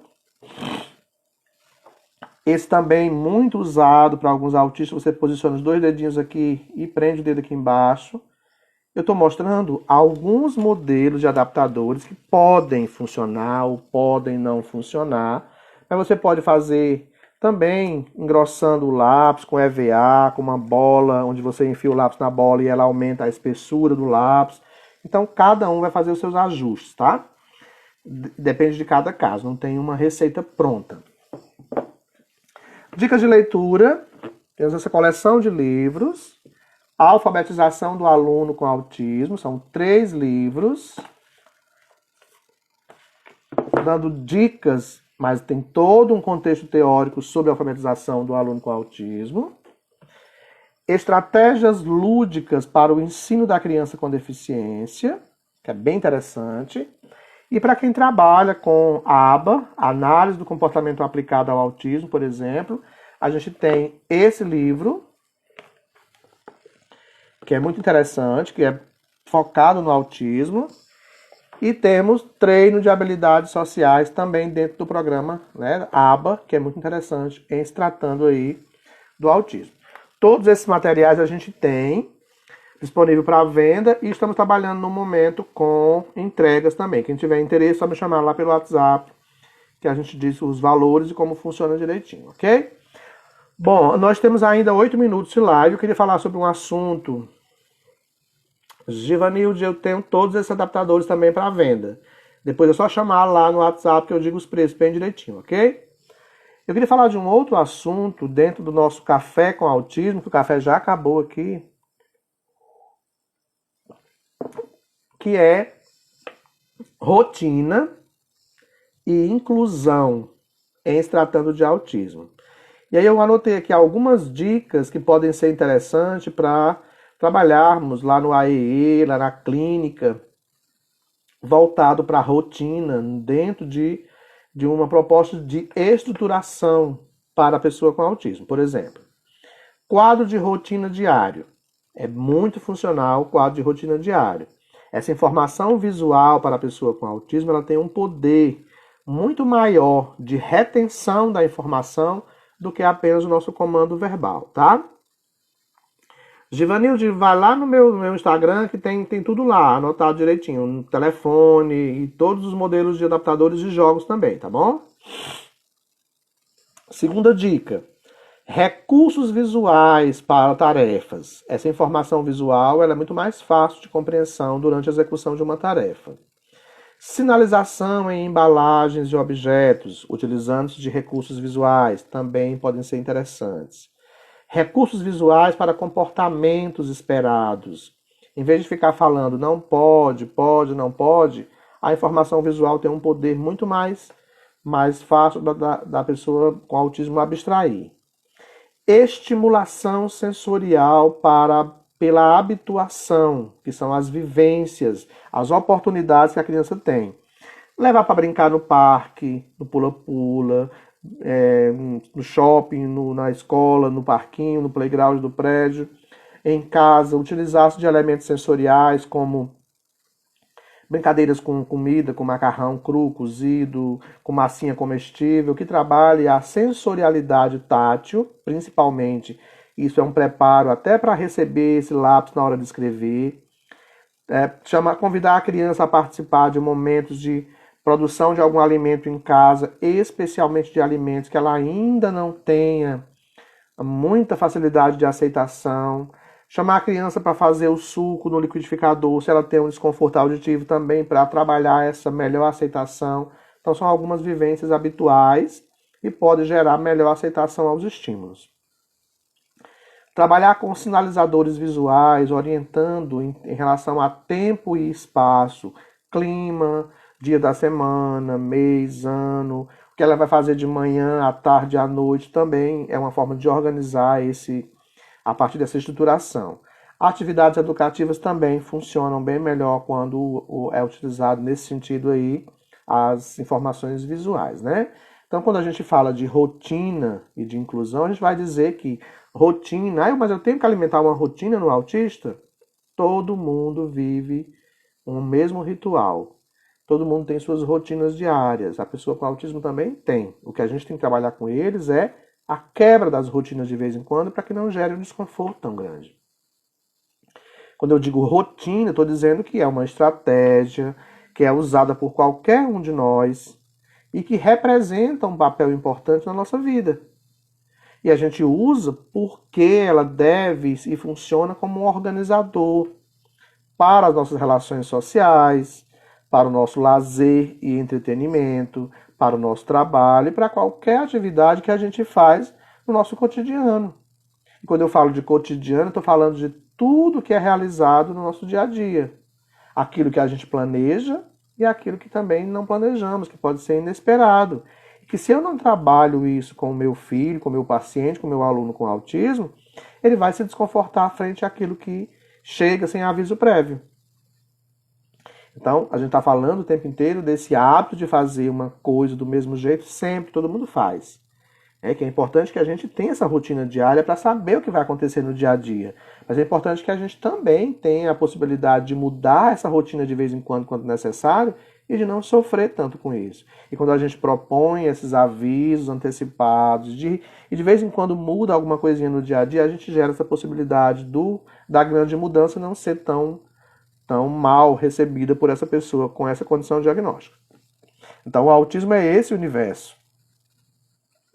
[SPEAKER 1] Esse também muito usado para alguns autistas. Você posiciona os 2 dedinhos aqui e prende o dedo aqui embaixo. Eu estou mostrando alguns modelos de adaptadores que podem funcionar ou podem não funcionar. Mas você pode fazer também engrossando o lápis com EVA, com uma bola, onde você enfia o lápis na bola e ela aumenta a espessura do lápis. Então, cada um vai fazer os seus ajustes, tá? Depende de cada caso, não tem uma receita pronta. Dicas de leitura. Temos essa coleção de livros. Alfabetização do aluno com autismo. São 3 livros. Dando dicas, mas tem todo um contexto teórico sobre a alfabetização do aluno com autismo. Estratégias lúdicas para o ensino da criança com deficiência, que é bem interessante. E para quem trabalha com ABA, Análise do Comportamento Aplicado ao Autismo, por exemplo, a gente tem esse livro, que é muito interessante, que é focado no autismo. E temos treino de habilidades sociais também dentro do programa, né, ABA, que é muito interessante em se tratando aí do autismo. Todos esses materiais a gente tem disponível para venda e estamos trabalhando no momento com entregas também. Quem tiver interesse, é só me chamar lá pelo WhatsApp, que a gente diz os valores e como funciona direitinho, ok? Bom, nós temos ainda 8 minutos de live. Eu queria falar sobre um assunto. Givanilde, eu tenho todos esses adaptadores também para venda. Depois é só chamar lá no WhatsApp que eu digo os preços bem direitinho, ok? Eu queria falar de um outro assunto dentro do nosso Café com Autismo, que o café já acabou aqui, que é rotina e inclusão em se tratando de autismo. E aí eu anotei aqui algumas dicas que podem ser interessantes para trabalharmos lá no AEE, lá na clínica, voltado para a rotina, dentro de uma proposta de estruturação para a pessoa com autismo. Por exemplo, quadro de rotina diário. É muito funcional o quadro de rotina diário. Essa informação visual para a pessoa com autismo, ela tem um poder muito maior de retenção da informação do que apenas o nosso comando verbal, tá? Givanilde, vai lá no meu Instagram que tem tudo lá, anotado direitinho, no telefone e todos os modelos de adaptadores de jogos também, tá bom? Segunda dica, recursos visuais para tarefas. Essa informação visual ela é muito mais fácil de compreensão durante a execução de uma tarefa. Sinalização em embalagens de objetos, utilizando-se de recursos visuais, também podem ser interessantes. Recursos visuais para comportamentos esperados. Em vez de ficar falando não pode, pode, não pode, a informação visual tem um poder muito mais fácil da pessoa com autismo abstrair. Estimulação sensorial pela habituação, que são as vivências, as oportunidades que a criança tem. Levar para brincar no parque, no pula-pula, no shopping, na escola, no parquinho, no playground do prédio, em casa, utilizar-se de elementos sensoriais como brincadeiras com comida, com macarrão cru, cozido, com massinha comestível, que trabalhe a sensorialidade tátil, principalmente. Isso é um preparo até para receber esse lápis na hora de escrever. Convidar a criança a participar de momentos de produção de algum alimento em casa, especialmente de alimentos que ela ainda não tenha muita facilidade de aceitação. Chamar a criança para fazer o suco no liquidificador, se ela tem um desconforto auditivo também, para trabalhar essa melhor aceitação. Então são algumas vivências habituais e pode gerar melhor aceitação aos estímulos. Trabalhar com sinalizadores visuais, orientando em relação a tempo e espaço, clima, dia da semana, mês, ano, o que ela vai fazer de manhã, à tarde, à noite, também é uma forma de organizar a partir dessa estruturação. Atividades educativas também funcionam bem melhor quando é utilizado nesse sentido aí as informações visuais, né? Então, quando a gente fala de rotina e de inclusão, a gente vai dizer que rotina, mas eu tenho que alimentar uma rotina no autista? Todo mundo vive um mesmo ritual. Todo mundo tem suas rotinas diárias. A pessoa com autismo também tem. O que a gente tem que trabalhar com eles é a quebra das rotinas de vez em quando para que não gere um desconforto tão grande. Quando eu digo rotina, estou dizendo que é uma estratégia que é usada por qualquer um de nós e que representa um papel importante na nossa vida. E a gente usa porque ela deve e funciona como um organizador para as nossas relações sociais, para o nosso lazer e entretenimento, para o nosso trabalho e para qualquer atividade que a gente faz no nosso cotidiano. E quando eu falo de cotidiano, estou falando de tudo que é realizado no nosso dia a dia. Aquilo que a gente planeja e aquilo que também não planejamos, que pode ser inesperado. E que se eu não trabalho isso com o meu filho, com o meu paciente, com o meu aluno com autismo, ele vai se desconfortar frente àquilo que chega sem aviso prévio. Então, a gente está falando o tempo inteiro desse hábito de fazer uma coisa do mesmo jeito, sempre, todo mundo faz. Que é importante que a gente tenha essa rotina diária para saber o que vai acontecer no dia a dia. Mas é importante que a gente também tenha a possibilidade de mudar essa rotina de vez em quando, quando necessário, e de não sofrer tanto com isso. E quando a gente propõe esses avisos antecipados, e de vez em quando muda alguma coisinha no dia a dia, a gente gera essa possibilidade da grande mudança não ser tão mal recebida por essa pessoa com essa condição diagnóstica. Então, o autismo é esse universo.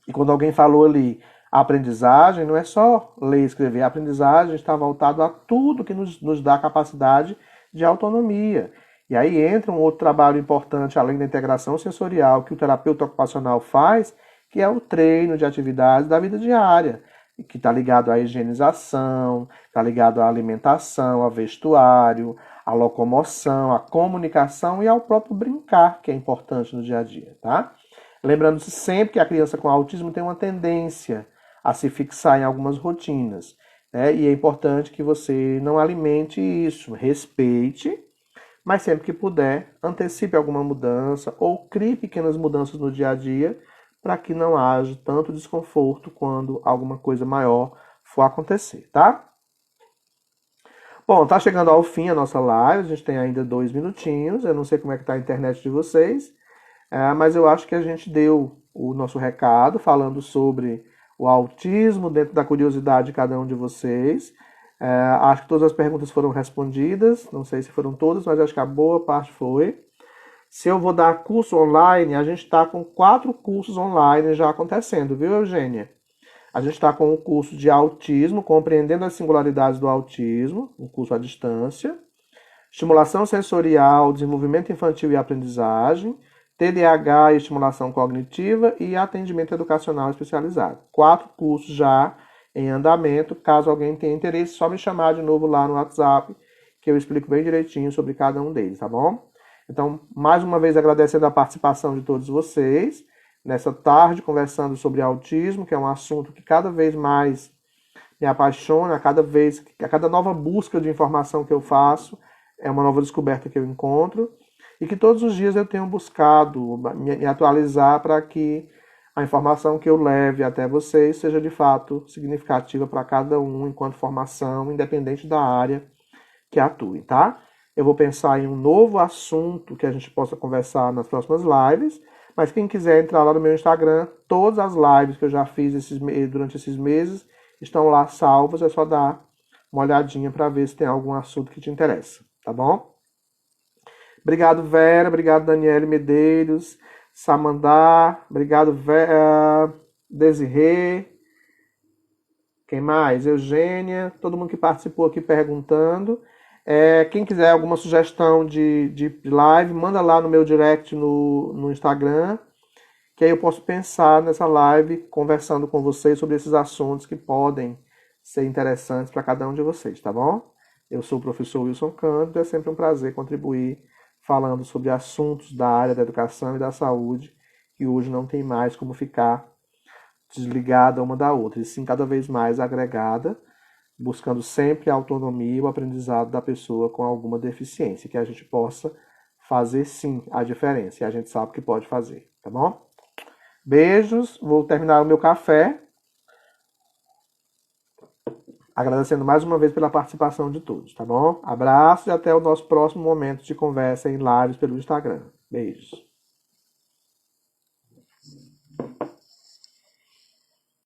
[SPEAKER 1] E quando alguém falou ali, a aprendizagem não é só ler e escrever. A aprendizagem está voltada a tudo que nos dá capacidade de autonomia. E aí entra um outro trabalho importante, além da integração sensorial, que o terapeuta ocupacional faz, que é o treino de atividades da vida diária, que está ligado à higienização, está ligado à alimentação, ao vestuário, à locomoção, à comunicação e ao próprio brincar, que é importante no dia a dia, tá? Lembrando-se sempre que a criança com autismo tem uma tendência a se fixar em algumas rotinas, né? E é importante que você não alimente isso, respeite, mas sempre que puder, antecipe alguma mudança ou crie pequenas mudanças no dia a dia para que não haja tanto desconforto quando alguma coisa maior for acontecer, tá? Bom, tá chegando ao fim a nossa live, a gente tem ainda 2 minutinhos, eu não sei como é que tá a internet de vocês, mas eu acho que a gente deu o nosso recado falando sobre o autismo dentro da curiosidade de cada um de vocês. Acho que todas as perguntas foram respondidas, não sei se foram todas, mas acho que a boa parte foi. Se eu vou dar curso online, a gente está com 4 cursos online já acontecendo, viu, Eugênia? A gente está com o curso de autismo, compreendendo as singularidades do autismo, um curso à distância. Estimulação sensorial, desenvolvimento infantil e aprendizagem. TDAH e estimulação cognitiva e atendimento educacional especializado. 4 cursos já em andamento. Caso alguém tenha interesse, só me chamar de novo lá no WhatsApp, que eu explico bem direitinho sobre cada um deles, tá bom? Então, mais uma vez agradecendo a participação de todos vocês, nessa tarde conversando sobre autismo, que é um assunto que cada vez mais me apaixona, a cada nova busca de informação que eu faço, é uma nova descoberta que eu encontro, e que todos os dias eu tenho buscado me atualizar para que a informação que eu leve até vocês seja de fato significativa para cada um enquanto formação, independente da área que atue, tá? Eu vou pensar em um novo assunto que a gente possa conversar nas próximas lives, mas quem quiser entrar lá no meu Instagram, todas as lives que eu já fiz durante esses meses estão lá salvas, é só dar uma olhadinha para ver se tem algum assunto que te interessa, tá bom? Obrigado, Vera. Obrigado, Daniele Medeiros. Samandá. Obrigado, Desirê. Quem mais? Eugênia. Todo mundo que participou aqui perguntando. Quem quiser alguma sugestão de live, manda lá no meu direct no Instagram, que aí eu posso pensar nessa live conversando com vocês sobre esses assuntos que podem ser interessantes para cada um de vocês, tá bom? Eu sou o professor Wilson Cândido, é sempre um prazer contribuir falando sobre assuntos da área da educação e da saúde, que hoje não tem mais como ficar desligada uma da outra, e sim cada vez mais agregada, buscando sempre a autonomia e o aprendizado da pessoa com alguma deficiência, que a gente possa fazer sim a diferença, e a gente sabe que pode fazer, tá bom? Beijos, vou terminar o meu café, agradecendo mais uma vez pela participação de todos, tá bom? Abraço e até o nosso próximo momento de conversa em lives pelo Instagram. Beijos.